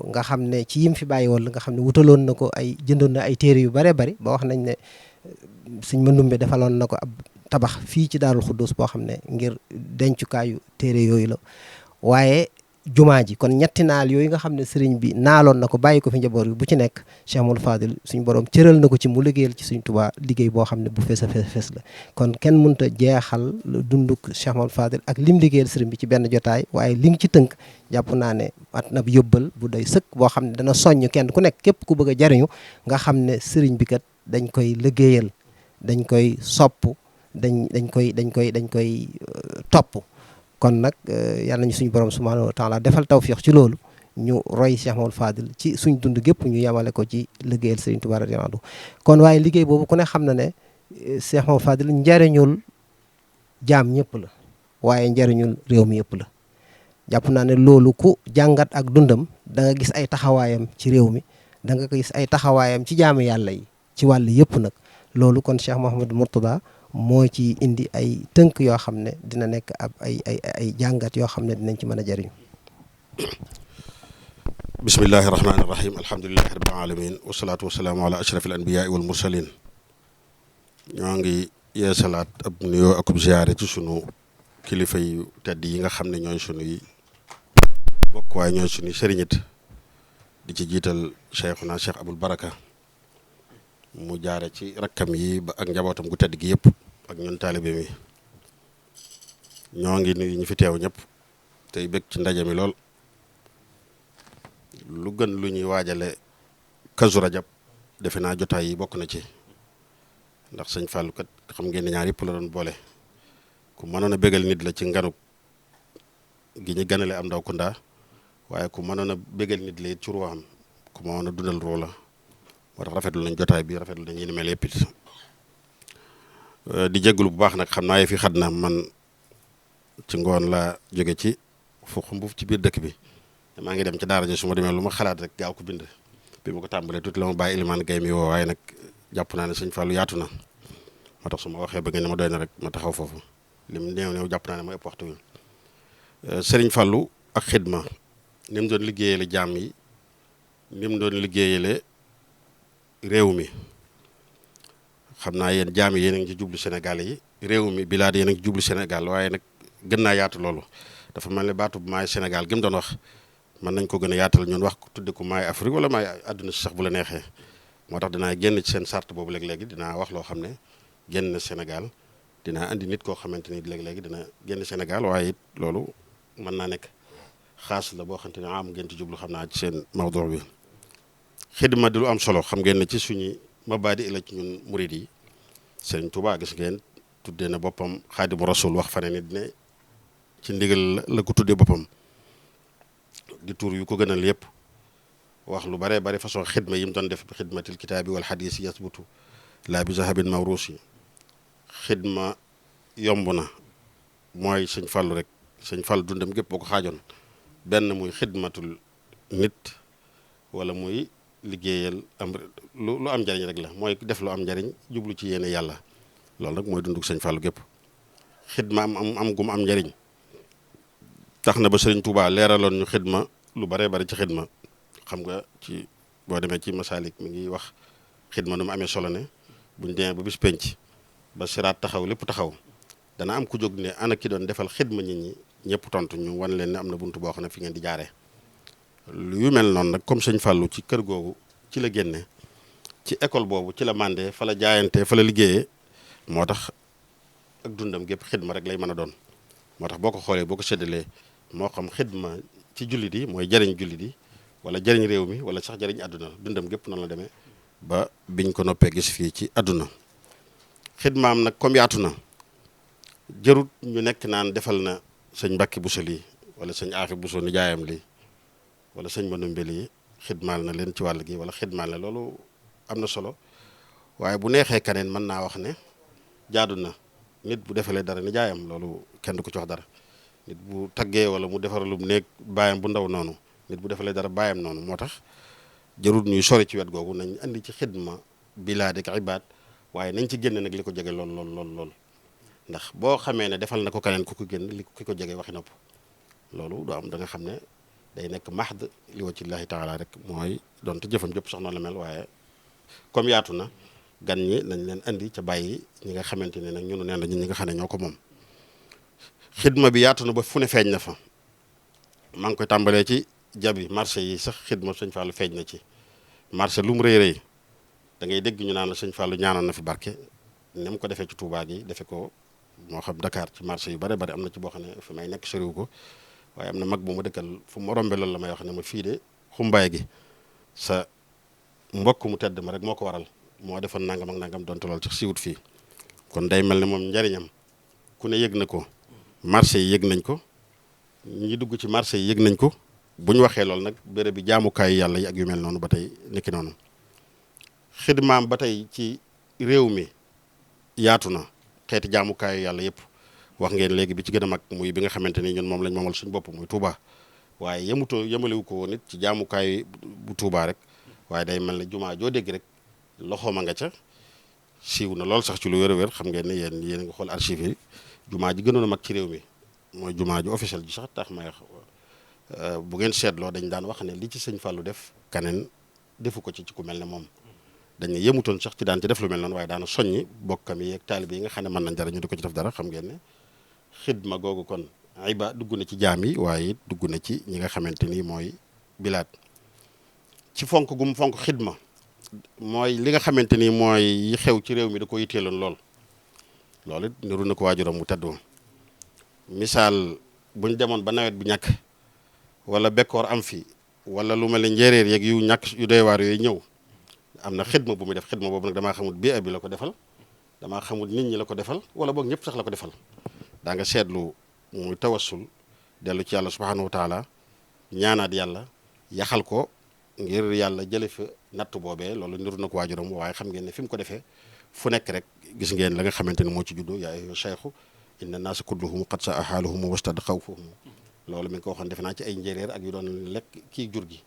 nga xam ne ci yim fi bàyyi woon la nga xam ne wutaloon na ko jëndoon na ay téere yu bare bari ba wax nañ ne Sëñ Mandumbe defaloon na ko ab tabax fii ci Daarul Xuddus boo xam ne ngir dencukaayu téere yooyu la waaye jumaa ji kon ñetti naal yooyu nga xam ne sëriñ bi naaloon na ko bàyyi ko fi njaboot bi bu ci nekk Cheikh Amadou Fadil suñ borom cëral na ko ci mu liggéeyal ci Sëriñ Tuubaa liggéey boo xam ne bu fees a fees la kon kenn mënut a jeexal dunduk Cheikh Amadou Fadil ak lim liggéeyal sëriñ bi ci benn jotaay waaye li nga ci tënk jàpp naa ne at na yóbbal bu doy sëkk boo xam ne dana soññ kenn ku nekk képp ku bëgg a jariñu nga xam ne sëriñ bi kat dañ koy liggéeyal dañ koy sopp dañ koy topp kon nag yàlla nañu suñu borom subhanahu wa taala defal tawfiq ci loolu ñu roy Cheikh Amadou Fadil ci suñ dund gépp ñu yemale ko ci liggéeyal Serigne Touba radiyallahu anhu kon waaye liggéey boobu ku ne xam na ne Cheikh Amadou Fadil njariñul jaam ñëpp la waaye njariñul réew mi yëpp la jàpp naa ne loolu ku jàngat ak dundam da nga gis ay taxawaayam ci réew mi da nga gis ay taxawaayam ci jaamu yàlla yi ci wàll yëpp nag loolu kon Cheikh Mouhamadou Mourtada moo ci indi ay tënk yoo xam ne dina nekk ab ay jàngat yoo xam ne dinañ ci mën a jëriñu. bismillahi rahmaani rahim alhamdulilahi rabbil alamin wasalaatu wasalaamu ala ashraf al anbiyaai wal mursalin ñoo ngi yeesalaat ab nuyoo akub ziyaare ci sunu kilifa yu tedd yi nga xam ne ñooy sunuy bokk waaye ñooy sunuy sëriñit di ci jiital cheikhuna cheikh abul baraka mu jaare ci rakkam yi ba ak njabootam gu tedd gi yëpp ak ñun taalibe mi ñoo ngi nuyu ñi fi teew ñëpp tey bëgg ci ndaje mi lool lu gën lu ñuy waajale Kazu Rajab defe naa jotaay yi bokk na ci ndax sëñ Fallou kat xam ngeen ne ñaar yëpp la doon boole ku mënoon a bégal nit la ci nganu gi ñu ganale am ndaw kunda waaye ku mënoon a bégal nit la it ci ruwaam ku mënoon a dundal roo la moo tax rafetlu nañ jotaay bi rafetlu nañ yéen mel yëpp it di jégalu bu baax nag xam naa fi xat na man ci ngoon laa jóge ci fu xumbuf ci biir dëkk bi maa ngi dem ci daara ji su ma demee lu ma xalaat rek gaaw ko bind bi ma ko tàmbalee tuuti la ma bàyyi Ilimaan Gay mi woo waaye nag jàpp naa ne sëñ Fallou yaatu na moo tax su ma waxee ba ngeen ne ma doy na rek ma taxaw foofu lim néew jàpp naa ne ma ëpp waxtu wi sëriñ Fallou ak xidma ni mu doon liggéeyale jaam yi ni mu doon liggéeyale réew mi xam naa yéen jaam yi yéen a ngi ci jublu Sénégal yi réew mi bilaad yéen a ngi ci jublu Sénégal waaye nag gën naa yaatu loolu dafa mel ne baatu maay Sénégal gi mu doon wax mën nañ ko gën a yaatal ñun wax ko tudde ko maay Afrique wala maay àdduna si sax bu la neexee moo tax dinaa génn ci seen sart boobu léeg-léegi dinaa wax loo xam ne génn na Sénégal dinaa andi nit koo xamante ni léeg-léegi dina génn Sénégal waaye it loolu mën naa nekk xaas la boo xamante ne am ngeen ci jublu xam naa ci seen mawduu bi xidma di lu am solo xam ngeen ne ci suñu mabaadi la ci ñun murid yi Sëriñ Tuubaa gis ngeen tuddee na boppam Xaadimu Rasuul wax fa ne nit ne ci ndigal la ko tuddee boppam di tur yu ko gënal yëpp wax lu bare bare façon xidma yi mu doon def bi xidmatil kitaabi wal xadiis yasbutu laa bi zahabin mawruusi xidma yomb na mooy sëñ Fallu rek sëñ Fallu dundam gépp boo ko xaajoon benn muy xidmatul nit wala muy liggéeyal lu am njariñ rek la mooy def lu am njariñ jublu ci yéene yàlla loolu nag mooy dunduk sëñ Fallu gépp xidma am gum am njariñ tax na ba sëriñ Touba leeraloon ñu xidma lu bare bari ci xidma xam nga ci boo demee ci Masaalik mi ngi wax xidma nu mu amee solo ne buñ demee ba bis penc ba siraat taxaw lépp taxaw dana am ku jóg ne ana ki doon defal xidma nit ñi ñëpp tontu ñu wan leen ne am na buntu boo xam ne fi ngeen di jaaree yu mel noonu nag comme sëñ Fallou ci kër googu ci la génne ci école boobu ci la mandé fa la jaayante fa la liggéeyee moo tax ak dundam gépp xidma rek lay mën a doon moo tax boo ko xoolee boo ko séddalee moo xam xidma ci jullit yi mooy jariñ jullit yi wala jariñ réew mi wala sax jariñ àdduna dundam gépp noonu la demee ba biñ ko noppee gis fii ci àdduna xidmaam nag comme yaatu na jërut ñu nekk naan defal na sëñ Mbàkke Buso lii wala sëñ Aafi Buso nijaayam lii wala sëñ Mandumbe lii xidmaal na leen ci wàll gi wala xidmaal na loolu am na solo waaye bu neexee kaneen mën naa wax ne jaadu na nit bu defalee dara nijaayam loolu kenn du ko ci wax dara nit bu taggee wala mu defaralum néeg baayam bu ndaw noonu nit bu defalee dara baayam noonu moo tax jarul ñuy sori ci wet googu nañ andi ci xidma bilaad ak ibaad waaye nañ ci génn nag li ko jege lool ndax boo xamee ne defal na ko keneen ku ko génn li ki ko jege waxi nopp loolu doo am da nga xam ne day nekk mahd li wajhillaahi taala rek mooy donte jëfam jëpp sax noonu la mel waaye comme yaatu na gan ñi nañ leen andi ca bàyyi ñi nga xamante ne nag ñunu neen la ñun ñi nga xam ne ñoo ko moom xidma bi yaatu na ba fu ne feeñ na fa maa ngi koy tàmbalee ci jabi marché yi sax xidma sëñ Fallou feeñ na ci marché lu mu rëy da ngay dégg ñu naan la sëñ Fallou ñaanoon na fi barke ni mu ko defee ci Touba gi defe ko moo xam Dakar ci marché yu bare bari am na ci boo xam ne fi may nekk soriw ko waaye am na mag bu ma dëkkal fu mu rombe loolu la may wax ne ma fii de xumbaay gi sa mbokk mu tedd ma rek moo ko waral moo defoon nangam ak nangam donte loolu sax siwut fii kon day mel ne moom njariñam ku ne yëg na ko marché yi yëg nañ ko ñi dugg ci marché yi yëg nañ ko bu ñu waxee loolu nag béréb bi jaamukaayu yàlla yi ak yu mel noonu ba tey niki noonu xidmaam ba tey ci réew mi yaatu na xeeti jaamukaayu yàlla yëpp wax ngeen léegi bi ci gën a mag muy bi nga xamante ni ñun moom lañ moomal suñu bopp muy Touba waaye yemalewu ko woon it ci jaamukaayu bu Touba rek waaye day mel ne jumaa joo dégg rek loxooma nga ca siiw na lool sax ci lu wér-wér xam ngeen ne yéen a ngi xool archive yi jumaa ji gënoon a mag ci réew mi mooy jumaa ju officiel ji sax tax may wax bu ngeen seetloo dañ daan wax ne li ci sëñ Fallou def kaneen defu ko ci ku mel ne moom dañ ne yemutoon sax ci daan ci def lu mel noonu waaye daana soññi bokkam yi ak taalibe yi nga xam ne mën nañ dara ñu di ko ci def dara xam ngeen ne xidma googu kon ayba dugg na ci jaam yi waaye it dugg na ci ñi nga xamante ni mooy bilaat ci fonk gum fonk xidma mooy li nga xamante ni mooy yi xew ci réew mi da ko yitteeloon loolu it niru na ko waajuram mu tedd misaal buñ demoon ba nawet bi ñàkk wala bekkoor am fi wala lu mel ne njéeréer yeeg yu ñàkk yu doy waar yooyu ñëw am na xidma bu muy def xidma boobu nag damaa xamul bi la ko defal damaa xamul nit ñi la ko defal wala boog ñëpp sax la ko defal daa nga seetlu muy tawassul dellu ci yàlla subhanahu wa taala ñaanaat yàlla yaxal ko ngir yàlla jële fa natt boobee loolu niru na ko waajuram waaye xam ngeen ne fi mu ko defee fu nekk rek gis ngeen la nga xamante ne moo ci juddoo yaa ayyuha cheikhu inna naasa kulluhum qad saa xaaluhum wastad xawfuhum loolu mi ngi ko waxoon defe naa ci ay njéeréer ak yu doon lekk kii jur gi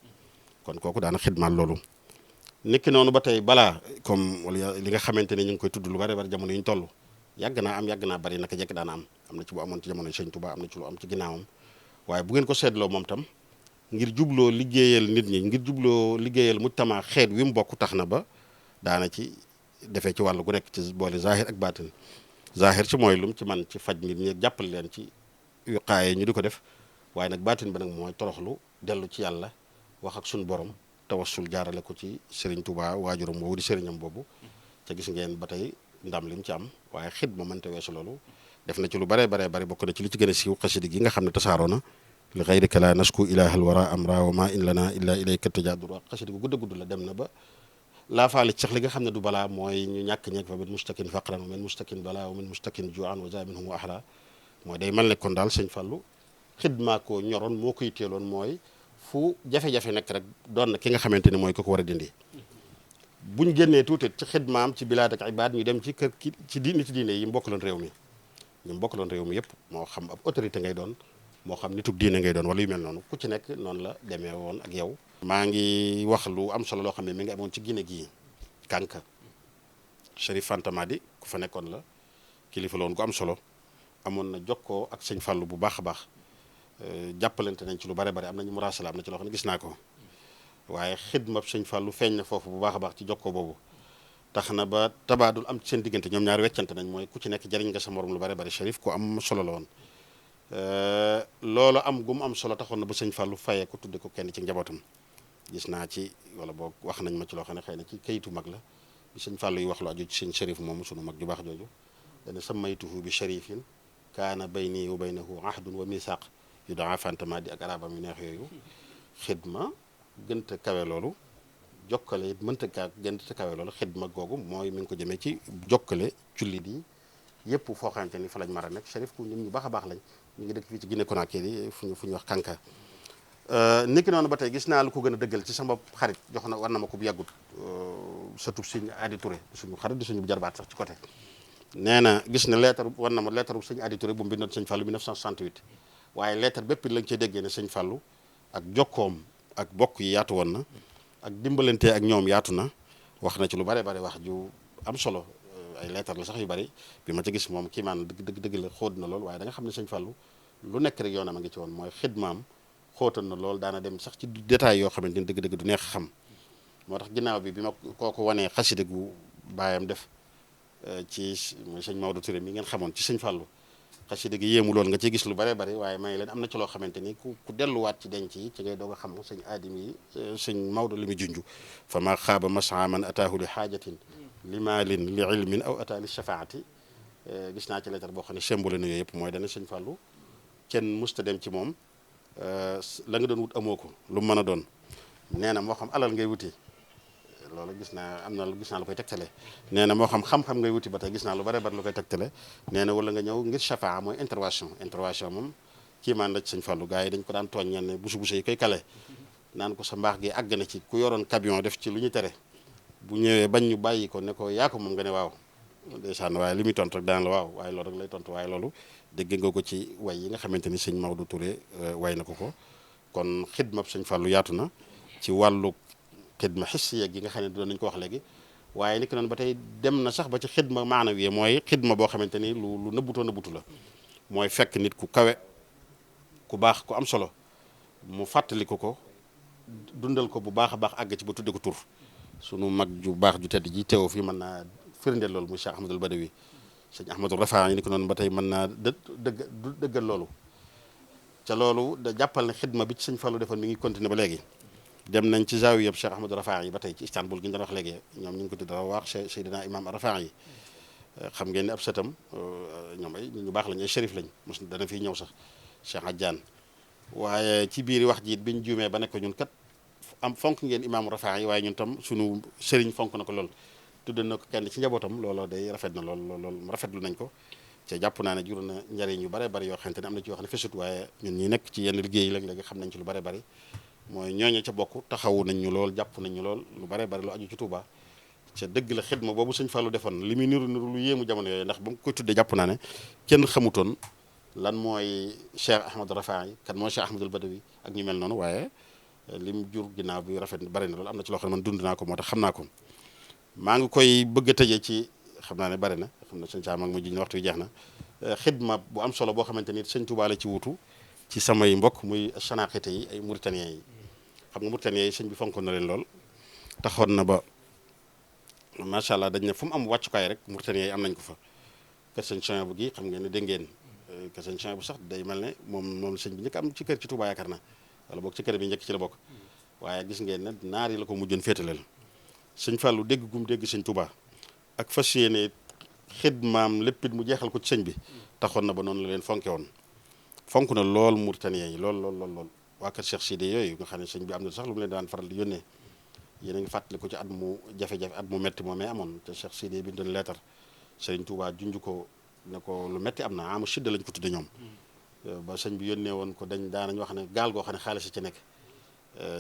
kon kooku daana xidmaal loolu niki noonu ba tey balaa comme wala li nga xamante ne ñu ngi koy tudd lu bari bari jamono yi ñu toll yàgg naa bari naka jekk daana am na ci bu amoon ci jamono Sëñ Tuubaa am na ci lu am ci ginnaawam waaye bu ngeen ko seetloo moom tam ngir jubloo liggéeyal nit ñi ngir jubloo liggéeyal mujtama xeet wi mu bokk tax na ba daana ci defee ci wàllu gu nekk ci boole zahir ak baatin zahir ci mooy lum ci man ci faj nit ñi jàppale leen ci yu xaaye ñu di ko def waaye nag baatin ba nag mooy toroxlu dellu ci yàlla wax ak suñu borom tawassul jaarale ko ci Serigne Touba waajuram boobu di sëriñam boobu te gis ngeen ba tey ndam li mu ci am waaye xidma mënta weesu loolu def na ci lu bare bokk na ci li ci gën a siiw xasida gi nga xam ne tasaaroo na li xayrika la nasku ilahal wara amra wa ma in lana illa ilayka tajadur xasida gu gudd la dem na ba laa faale ci sax li nga xam ne du balaa mooy ñu ñàkk ñeeg fa min mustakin faqran wa min mustakin balaa wa min mustakin juan wa za minhum wa ahra mooy day mel ne kon daal sëñ Fallu xidmaa ko ñoroon moo koy teeloon mooy fu jafe-jafe nekk rek doon na ki nga xamante ni mooy ko war a dindi buñ génnee tuuti ci xidmaam ci bilaad ak ibaad ñu dem ci kër ki ci nit diine yi mbokkaloon réew mi ñu mbokkaloon réew mi yëpp moo xam ab autorité ngay doon moo xam nitug diine ngay doon wala yu mel noonu ku ci nekk noonu la demee woon ak yow maa ngi wax lu am solo loo xam ne mi ngi amoon ci Guinée gii Kanka Chérif Fanta Madi ku fa nekkoon la kilifa la woon ku am solo amoon na jokkoo ak sëñ Fallu bu baax a baax jàppalante nañ ci lu bare am nañu murasala am na ci loo xam ne gis naa ko waaye xidma sëñ Fallu feeñ na foofu bu baax a baax ci jokkoo boobu tax na ba tabaadul am ci seen diggante ñoom ñaari weccante nañ mooy ku ci nekk jariñ nga sa morom lu bare Chérif ku am solo la woon loolu am gu mu am solo taxoon na ba sëñ Fallu fayee ko tudde ko kenn ci njabootam gis naa ci wala boog wax nañ ma ci loo xam ne xëy na ci kayitu mag la bi sëñ Fallu yi wax lu aju ci sëñ Chérif moomu sunu mag ju baax jooju dana samaytuhu bi Chérifin kaana bayni wa baynahu ahdun wa misaq yu daa fantama di ak arabam yu neex yooyu xidma gënta kawe loolu jokkale it mënta gënta kawe loolu xidma googu mooy mi ngi ko jëmee ci jokkale jullit yi yëpp foo xamante ni fa lañ mar a nekk Chérif ku ñun ñu baax a baax lañ ñu ngi dëkk fii ci Guinée Conakry fu ñu wax Kanka niki noonu ba tey gis naa lu ko gën a dëggal ci sama xarit jox na war na ma ko bu yàggut surtout sëñ Adi Touré suñu xarit di suñu jarbaat sax ci côté nee na gis na leetar war na ma leetaru sëñ Adi Touré bu mu bindoon sëñ Fallu 1968 waaye leetar bépp lañ cey déggee ne sëñ Fallu ak jokkoom ak bokk yi yaatu woon na ak dimbalante ak ñoom yaatu na wax na ci lu bare wax ju am solo ay leetar la sax yu bari bi ma ca gis moom kii maan dëgg la xóot na lool waaye da nga xam ne sëñ Fallu lu nekk rek yoonam a ngi ci woon mooy xidmaam xóotal na lool daana dem sax ci détails yoo xamante ni dëgg du neex xam moo tax ginnaaw bi ma kooku wanee xasida gu baayam def ci muy sëñ Maodo Touré mi ngeen xamoon ci sëñ Fallu xasida gi yéemu lool nga ci gis lu bare waaye may leen am na ci loo xamante ni ku delluwaat ci denc yi ci ngay doog a xam sëñ aadim yi sëñ Maodo li mu junj fa ma xaaba masaa man ataahu li xaajatin li maalin li ilmin aw ataa li shafaati gis naa ci lettre boo xam ne symbole na yooyu yëpp mooy dana sëñ Fallu kenn musta dem ci moom la nga doon wut amoo ko lu mu mën a doon nee na moo xam alal ngay wuti loolu gis naa lu koy tegtale nee na moo xam-xam ngay wuti ba tey gis naa lu bare lu koy tegtale nee na wala nga ñëw ngir shafaa mooy intervention moom kii maan la ci sëñ Fallu gars yi dañ ko daan tooñ ñenn ne busu yi koy kale naan ko sa mbaax gi àgg na ci ku yoroon camion def ci lu ñu tere bu ñëwee bañ ñu bàyyi ko ne ko yaa ko moom nga ne waaw ndeysaan waaye li muy tontu rek daan la waaw waaye loolu rek lay tontu waaye loolu dégg nga ko ci way yi nga xamante ni sëñ Maodo Touré way na ko kon xidmab sëñ Fallu yaatu na ci wàllu xidma xissiya gi nga xam ne doon nañu ko wax léegi waaye ni ko noonu ba tey dem na sax ba ci xidma maanawiya mooy xidma boo xamante ni lu nëbbutu la mooy fekk nit ku kawe ku baax ku am solo mu fàttaliku ko dundal ko bu baax a baax àgg ci ba tudde ko tur sunu mag ju baax ju tedd ji teew fi mën naa firndeel loolu muy Cheikh Ahmadul Badawi sëñ Ahmadul Rafaa yi ni ko noonu ba tey mën naa dëggal loolu ca loolu da jàppal ne xidma bi ci sëñ Fallu defoon mi ngi continuer ba léegi dem nañ ci zaawiya Cheikh Ahmadou Rafaa yi ba tey ci Istanbul gi ñu doon wax léegi ñoom ñu ngi ko tudd wax Seydina Imam Rafaa yi xam ngeen ne ab sëtam ñoom ay ñu baax lañ ay shérif lañ mos dana fi ñëw sax Cheikh Adjaan waaye ci biir wax ji biñ juumee ba ne ko ñun kat fonk ngeen Imam Rafaa yi waaye ñun tam sunu sëriñ fonk na ko lool tudd na ko kenn ci njabootam looloo day rafet na lool rafetlu nañ ko te jàpp naa ne jur na njariñ yu bare yoo xamante ne am na ci yoo xam ne fesut waaye ñun ñi nekk ci yenn liggéey yi léegi xam nañ ci lu bare mooy ñooñu ca bokk taxawu nañ ñu lool jàpp nañ ñu lool lu bare lu aju ci Touba ca dëgg la xidma boobu sëñ Fallou defoon li muy niru niru lu yéemu jamono yooyu ndax ba mu koy tuddee jàpp naa ne kenn xamutoon lan mooy Cheikh Ahmadou Rafahi kan mooy Cheikh Ahmadul Badawi ak ñu mel noonu waaye lim jur ginnaaw bi rafet bari na loolu am na ci loo xam ne man dund naa ko moo tax xam naa ko maa ngi koy bëgg a tëjee ci xam naa ne bari na xam na sëñ Saam ak mu ji waxtu wi jeex na xidma bu am solo boo xamante ni sëñ Tuubaa la ci wutu ci samay mbokk muy Chanaqite yi ay Mauritaniens yi xam nga Mauritaniens yi sëñ bi fonkoon na leen lool taxoon na ba macha allah dañ ne fu mu am wàccukaay rek Mauritaniens yi am nañ ko fa kër sëñ Chouaïbou bu gi xam ngeen ne dégg ngeen kër sëñ Chouaïbou bu sax day mel ne moom la sëñ bi njëkk am ci kër ci Touba yaakaar na wala boog ci kër bi njëkk ci la bokk waaye gis ngeen ne naar yi la ko mujjoon féetaleel sëñ Fallou dégg gum dégg sëñ Touba ak fas yéene xidmaam léppit mu jeexal ko ci sëñ bi taxoon na ba noonu la leen fonke woon fonk na lool Mauritaniens yi lool waa kër Cheikh Sidé yooyu nga xam ne sëñ bi am na sax lu mu leen daan faral di yónnee yéen a ngi fàttali ko ci at mu jafe-jafe at mu metti moomee amoon te Cheikh Sidé bi doon leetar sëriñ Touba junj ko ne ko lu metti am na amu sidda lañ ko tudde ñoom ba sëñ bi yónnee woon ko daanañ wax ne gaal goo xam ne xaalis ci nekk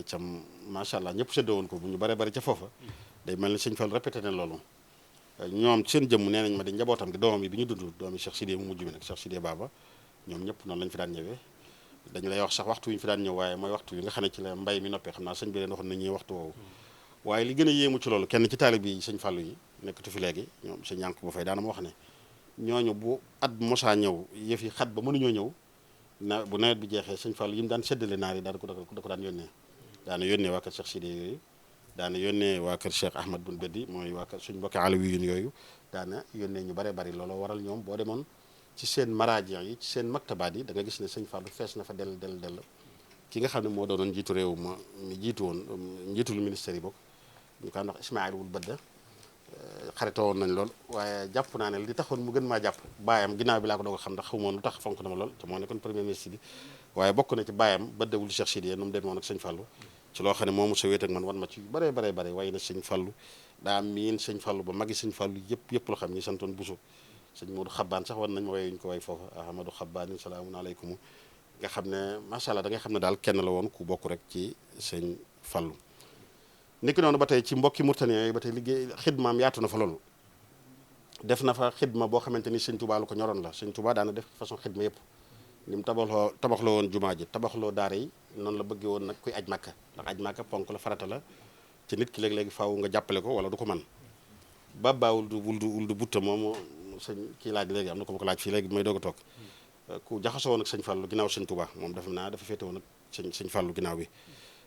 cam macha allah ñëpp séddoo woon ko bu ñu bare bari ca foofa day mel ni sëñ Fall répété ne loolu ñoom seen jëmm nee nañ ma di njabootam gi doomam yi bi ñu dund doomi Cheikh Sidé mu mujj bi nag Cheikh Sidé Baba ñoom ñëpp noonu lañ fi daan ñëwee dañu lay wax sax waxtu wi ñu fi daan ñëw waaye mooy waxtu wi nga xam ne ci la mbay mi noppee xam naa sëñ bi leen waxoon na ñuy waxtu woowu waaye li gën a yéemu ci loolu kenn ci taalib yi sëñ Fallou yi nekkatu fi léegi ñoom sëñ ñànk bu fay daana ma wax ne ñooñu bu at mosaa ñëw yëf yi xat ba mënuñoo ñëw bu nawet bi jeexee sëñ Fallou yi mu daan séddale naar yi da ko daan yónnee daana yónnee waa kër Cheikh Sidé yooyu daana yónnee waa kër Cheikh Ahmad bun Beddi mooy waa kër suñ mbokki alawi yooyu daana yónnee ñu bare bari loolu waral ñoom boo demoon ci seen maraaji yi ci seen maktabaat yi da nga gis ne sëñ Fallou fees na fa dell ki nga xam ne moo doonoon njiitu réew ma mi jiitu woon njiitul ministère yi bokk ñu ko wax Ismaïl wul Badda xaritoo woon nañ lool waaye jàpp naa ne li taxoon mu gën maa jàpp baayam ginnaaw bi laa ko doog a xam ndax xamoon lu tax fonk na ma lool te moo nekkoon premier ministre bi waaye bokk na ci baayam Badda wul Cheikh Sidé nu mu demoon ak sëñ Fallou ci loo xam ne moo mos a wéet ak man wan ma ci bare waaye na sëñ Fallou daa miin sëñ Fallou ba magi sëñ Fallou yëpp la xam ñi santoon Bousso sëñ Modou Xabbaan sax war nañ ma waye ñu ko way foofa Ahmadou Xabbaan salaamun aleykum nga xam ne macha allah da ngay xam ne daal kenn la woon ku bokk rek ci sëñ Fallou niki noonu ba tey ci mbokki Mauritaniens yi ba tey liggéey xidmaam yaatu na fa loolu def na fa xidma boo xamante ni sëñ Touba lu ko ñoroon la sëñ Touba daana def façon xidma yëpp ni mu tabaxloo woon jumaa ji tabaxloo daara yi noonu la bëggee woon nag kuy aj màkka ndax aj màkka ponk la farata la ci nit ki léegi-léegi faaw nga jàppale ko wala du ko man Baba wuldu butta moom sëñ kii laaj léegi am na ko ma ko laaj fii léegi bi may doog a toog ku jaxasoo woon ak sëñ Fallou ginnaaw sëñ Touba moom dafa naa dafa féete woon ak sëñ Fallou ginnaaw bi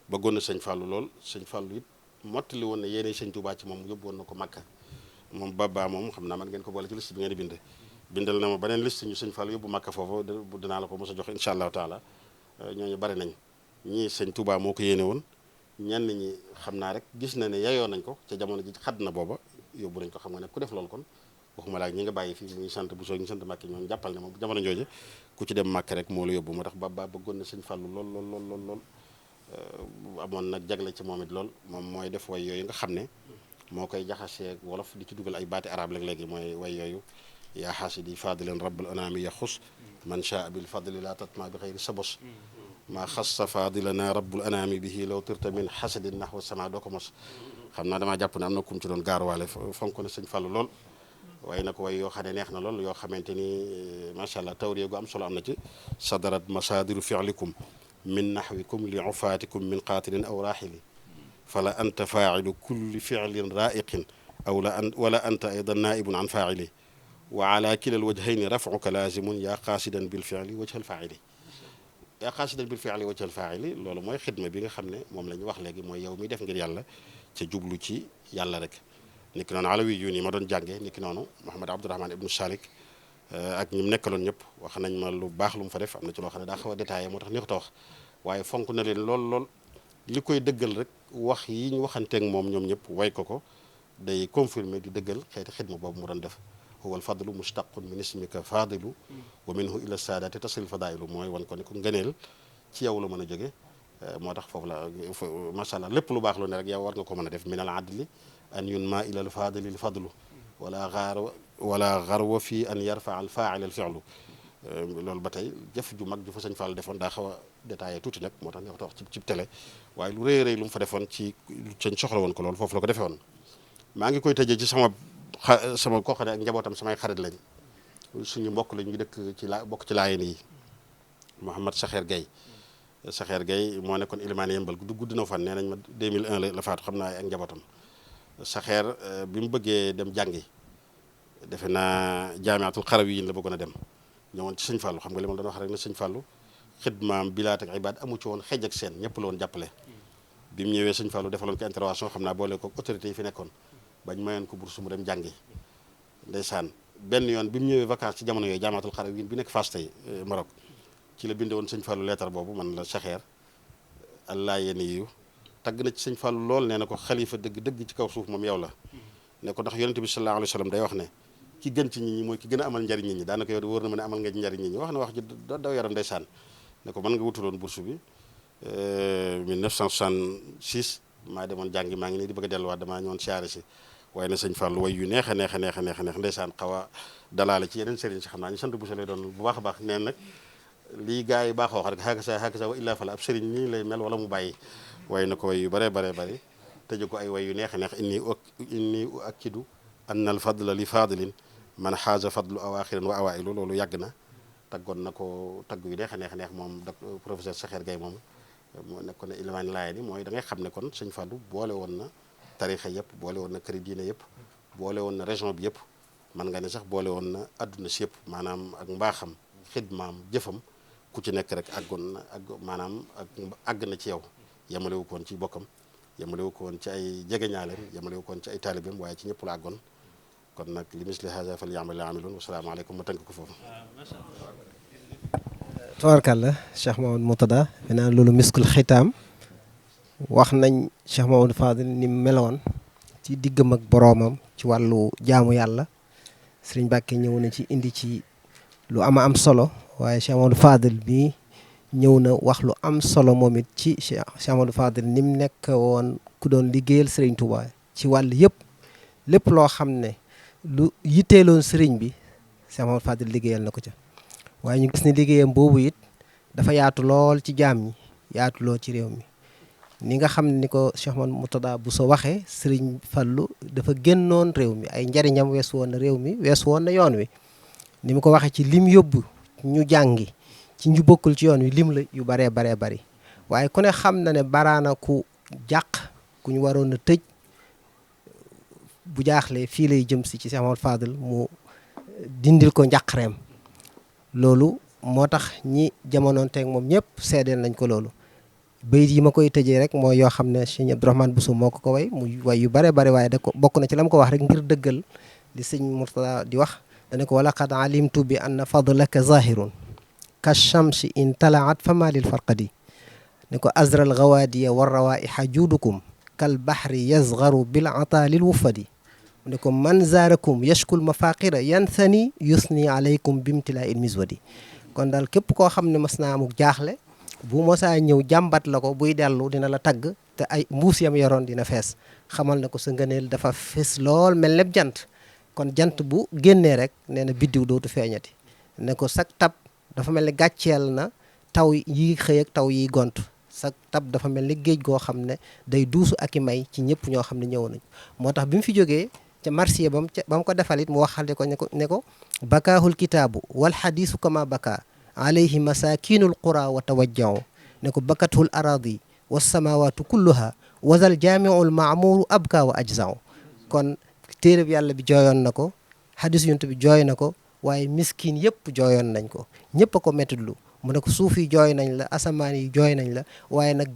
bëggoon na sëñ Fallou lool sëñ Fallou it mottali woon ne yéene sëñ Touba ci moom yóbbu woon na ko Makka moom Baba moom xam naa man ngeen ko boole ci liste bi ngeen di bindal na ma beneen liste ñu sëñ Fallou yóbbu Makka foofu dinaa la ko mos a jox incha allahu taala ñooñu bari nañ ñii sëñ Touba moo ko yéene woon ñenn ñi xam naa rek gis na ne yayoo nañ ko ca jamono ji xadd na booba yóbbu nañ ko xam nga ne ku def loolu kon waxuma laak ñi nga bàyyi fii muy sant bu soo ñu sant Màkka ñoom jàppal ne moom jamono jooje ku ci dem Màkka rek moo la yóbbu moo tax Baba bëggoon na sëñ Fallou lool amoon nag jagle ci moom it lool moom mooy def way yooyu nga xam ne moo koy jaxasee wolof di ci dugal ay baati arab léeg-léegi mooy way yooyu yaa xaasidi fadilan rabbul anami yaxus man shaa bil fadli la tatma bi xeyri sabos maa xassa fadilana rabbul anami bihi law tirta min xasadin nahwa sama doo ko mos xam naa damaa jàpp ne am na kum ci doon gaaruwaale fonk na sëñ Fallou lool waaye nag way yoo xam ne neex na lool yoo xamante ni macha allah tawriya gu am solo am na ci sadarat masadiru fi'likum min nahwikum li ufaatikum min qaatilin aw raaxili fala anta faacilu kulli ficlin raa'iqin aw wala anta aydan naaibun an faacili wa ala kila alwajhayni rafcuka laazimun yaa qaasidan bilficli wajhal faacili yaa qaasidan bilficli wajhal faacili loolu mooy xidma bi nga xam ne moom la ñu wax léegi mooy yow mi def ngir yàlla ca jublu ci yàlla rek niki noonu alawi yu yi ma doon jànge niki noonu Mouhamed Abdourahmane ibnu Salik ak ñi mu nekkaloon ñëpp wax nañ ma lu baax lu mu fa def am na ci loo xam ne daa xaw a détaillé moo tax ni ko ta wax waaye fonk na leen lool li koy dëggal rek wax yi ñu waxanteeg moom ñoom ñëpp way ko day confirmer di dëggal xeeti xidma boobu mu doon def huwa al fadlu mushtaqun min ismika fadilu wa minhu ila saadati tasil fadailu mooy wan ko ne ko ngëneel ci yow la mën a jóge moo tax foofu la macha allah lépp lu baax lu ne rek yow war nga ko mën a def min al adli an yunma ila al fadili l fadlu wala garwa fii an yarfa al faail al fi'lu loolu ba tey jëf ju mag ju fa sëñ Fall defoon daa xaw a détaillé tuuti nag moo tax ñu wax ci télé waaye lu rëy lu mu fa defoon ci sëñ soxla woon ko loolu foofu la ko defee woon maa ngi koy tëjee ci sama koo xam ne ak njabootam samay xarit lañ suñu mbokk lañ ñu dëkk ci bokk ci Laayeen yi Mouhamad Saxeer Gueye moo nekkoon ilimaan yëmbal gudd na fan nee nañ ma 2001 la faatu xam naa ak njabootam Saxeer bi mu bëggee dem jàngi defe naa jaamiatul Xarawiyin la bëggoon a dem ñëwoon ci sëñ Fallou xam nga li ma doon wax rek na sëñ Fallou xidmaam bilaat ak ibaad amu ci woon xej ak seen ñëpp la woon jàppale bi mu ñëwee sëñ Fallou defaloon ko intervention xam naa boole ko autorité yi fi nekkoon bañ mayoon ko bourse mu dem jàngi ndeysaan benn yoon bi mu ñëwee vacances ci jamono yooyu jaamaatul Xarawiyin bi nekk Fass tey Maroc ci la binde woon sëñ Fallou leetar boobu man la Saxeer allah yéen yiw tagg na ci sëñ Fallou lool nee na ko xalifa dëgg ci kaw suuf moom yow la ne ko ndax yonente bi sallallahu alayhi wa sallam day wax ne ki gën ci nit ñi mooy ki gën a amal njariñ nit ñi daanaka yow wóor na ma ne amal nga njariñ nit ñi wax na wax ji daw yaram ndeysaan ne ko mën nga wutuloon bourse bi 1966 maa demoon jàngi maa ngi nii di bëgg a delluwaat damaa ñëwoon siyaare si waaye na sëñ Fallou way yu neex a neex ndeysaan xaw a dalaale ci yeneen sëriñ si xam naa ñu sant bu lay doon bu baax a baax neen nag lii gars yi baaxoo wax rek xaaka sa wa illaa fala ab sëriñ nii lay mel wala mu bàyyi waaye na ko way yu bare tëjee ko ay way yu neex a neex inni akidu anna al fadla li fadilin man xaaza fadlu awaaxiran wa awailu loolu yàgg na taggoon na ko tagg yu neex a neex moom professeur Saxeer Gaye moom moo nekkoon ne ilimaan Laayeen yi mooy da ngay xam ne kon sëñ Fallou boole woon na tarixa yëpp boole woon na këri diine yëpp boole woon na région bi yëpp man nga ne sax boole woon na adduna si yëpp maanaam ak mbaaxam xidmaam jëfam ku ci nekk rek àggoon na maanaam àgg na ci yow yemalewu ko woon ci bokkam yemalewu ko woon ci ay jegeñaaleem yemalewu ko woon ci ay taalibeem waaye ci ñëpp la àggoon kon nag li misli haza fal ya'mal aamiluun wasalaamaaleykum ma tënk ko foofu. tabarkàlla Cheikh Mamadou Moutada finaa loolu miskul xitaam wax nañ Cheikh Mamadou Fadil ni meloon ci diggam ak boroomam ci wàllu jaamu yàlla sëriñ Mbàkke ñëw na ci indi ci lu am solo waaye Cheikh Mamadou Fadil bi ñëw na wax lu am solo moom it ci Cheikh Mamadou Fadil ni mu nekk woon ku doon liggéeyal sëriñ Touba ci wàll yëpp lépp loo xam ne lu yitteeloon sëriñ bi Cheikh Mamadou Fadil liggéeyal na ko ca waaye ñu gis ne liggéeyam boobu it dafa yaatu lool ci jaam ñi yaatu lool ci réew mi ni nga xam ne ni ko Cheikh Mamadou Moutada bu so waxee sëriñ Fallou dafa génnoon réew mi ay njariñam weesu woon na réew mi weesu woon na yoon wi ni mu ko waxee ci lim yóbbu ñu jàngi ci ñu bokkul ci yoon wi lim la yu baree bari waaye ku ne xam na ne baraana ku jàq ku ñu waroon a tëj bu jaaxlee fii lay jëm si ci Cheikh Mamadou Fadil mu dindil ko njàqareem loolu moo tax ñi jamonoon teeg moom ñëpp seedeel nañ ko loolu bayit yi ma koy tëjee rek mooy yoo xam ne Sëñ Abdourahmane Bousso moo ko way muy way yu bare waaye da ko bokk na ci la ma ko wax rek ngir dëggal li sëñ Murtada di wax dana ko walaqad alimtu bi anna fadlaka zahirun ka shamsi in talaat fama lil farqadi ne ko azral gawaadiya wa rawaiha juudukum kal bahri yazgaru bil ata lil wufadi ne ko man zaarakum yashkul mafaqira yansani yusni alaykum bimtila il miswadi kon daal képp koo xam ne mas naa amuk jaaxle bu mosaa ñëw jàmbat la ko buy dellu dina la tagg te ay mbuus yam yoroon dina fees xamal ne ko sa ngëneel dafa fees lool mel lépp jant kon jant bu génnee rek nee na biddiw dootu feeñati ne ko sak tab dafa mel ni gàcceel na taw yi xëy ak taw yi gont sak tab dafa mel ni géej goo xam ne day duusu ak i may ci ñëpp ñoo xam ne ñëw nañ moo tax bi mu fi jógee ca marsiya ba mu ko defalit mu waxal ko ne ko bakaahul kitaabu wal xadiisu kama baka alayhi masakinul qura wa tawajjao ne ko bakatul aradi wa samawatu kulluha wazal jaamiul maamuru abka wa ajzao kon téere bi yàlla bi jooyoon na ko xadis yonent bi jooy na ko waaye miskin yëpp jooyoon nañ ko ñëpp a ko mettitlu mu ne ko suuf yi jooy nañ la asamaan yi jooy nañ la waaye nag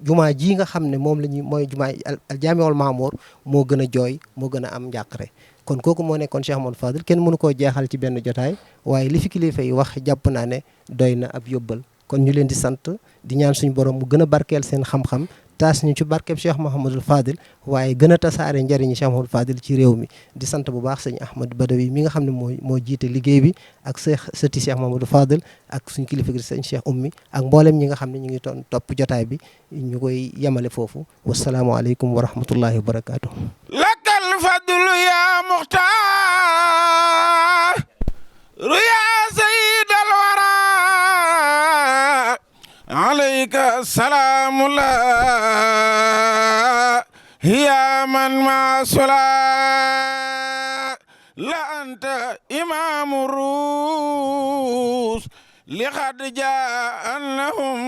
jumaa ji nga xam ne moom la ñuy mooy jumaa al jaamiul maamour moo gën a jooy moo gën a am njàqare kon kooku moo nekkoon Cheikh Mamadou Fadil kenn mënu koo jeexal ci benn jotaay waaye li fi kilifa yi wax jàpp naa ne doy na ab yóbbal kon ñu leen di sant di ñaan suñu borom mu gën a barkeel seen xam-xam taas ñu ci barkeeb Cheikh Mouhamadul Fadil waaye gën a tasaare njëriñu Cheikh Mouhamadul Fadil ci réew mi di sant bu baax sëñ Ahmad Badawi mi nga xam ne moo jiite liggéey bi ak sëti Cheikh Mouhamadul Fadil ak suñu kilifa gi sëñ Cheikh Oumy ak mboolem ñi nga xam ne ñu ngi toon topp jotaay bi ñu koy yemale foofu wasalaamualeykum wa rahmatullahi wa barakaatu. lakal fadlu ya muxtaar ya sayyidal wara alayka salaamullah يا من مع الصلاة لا أنت إمام الروس لقد جاء أنهم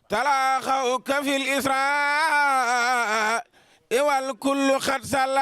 تلاقوك في الإسراء والكل قد صلى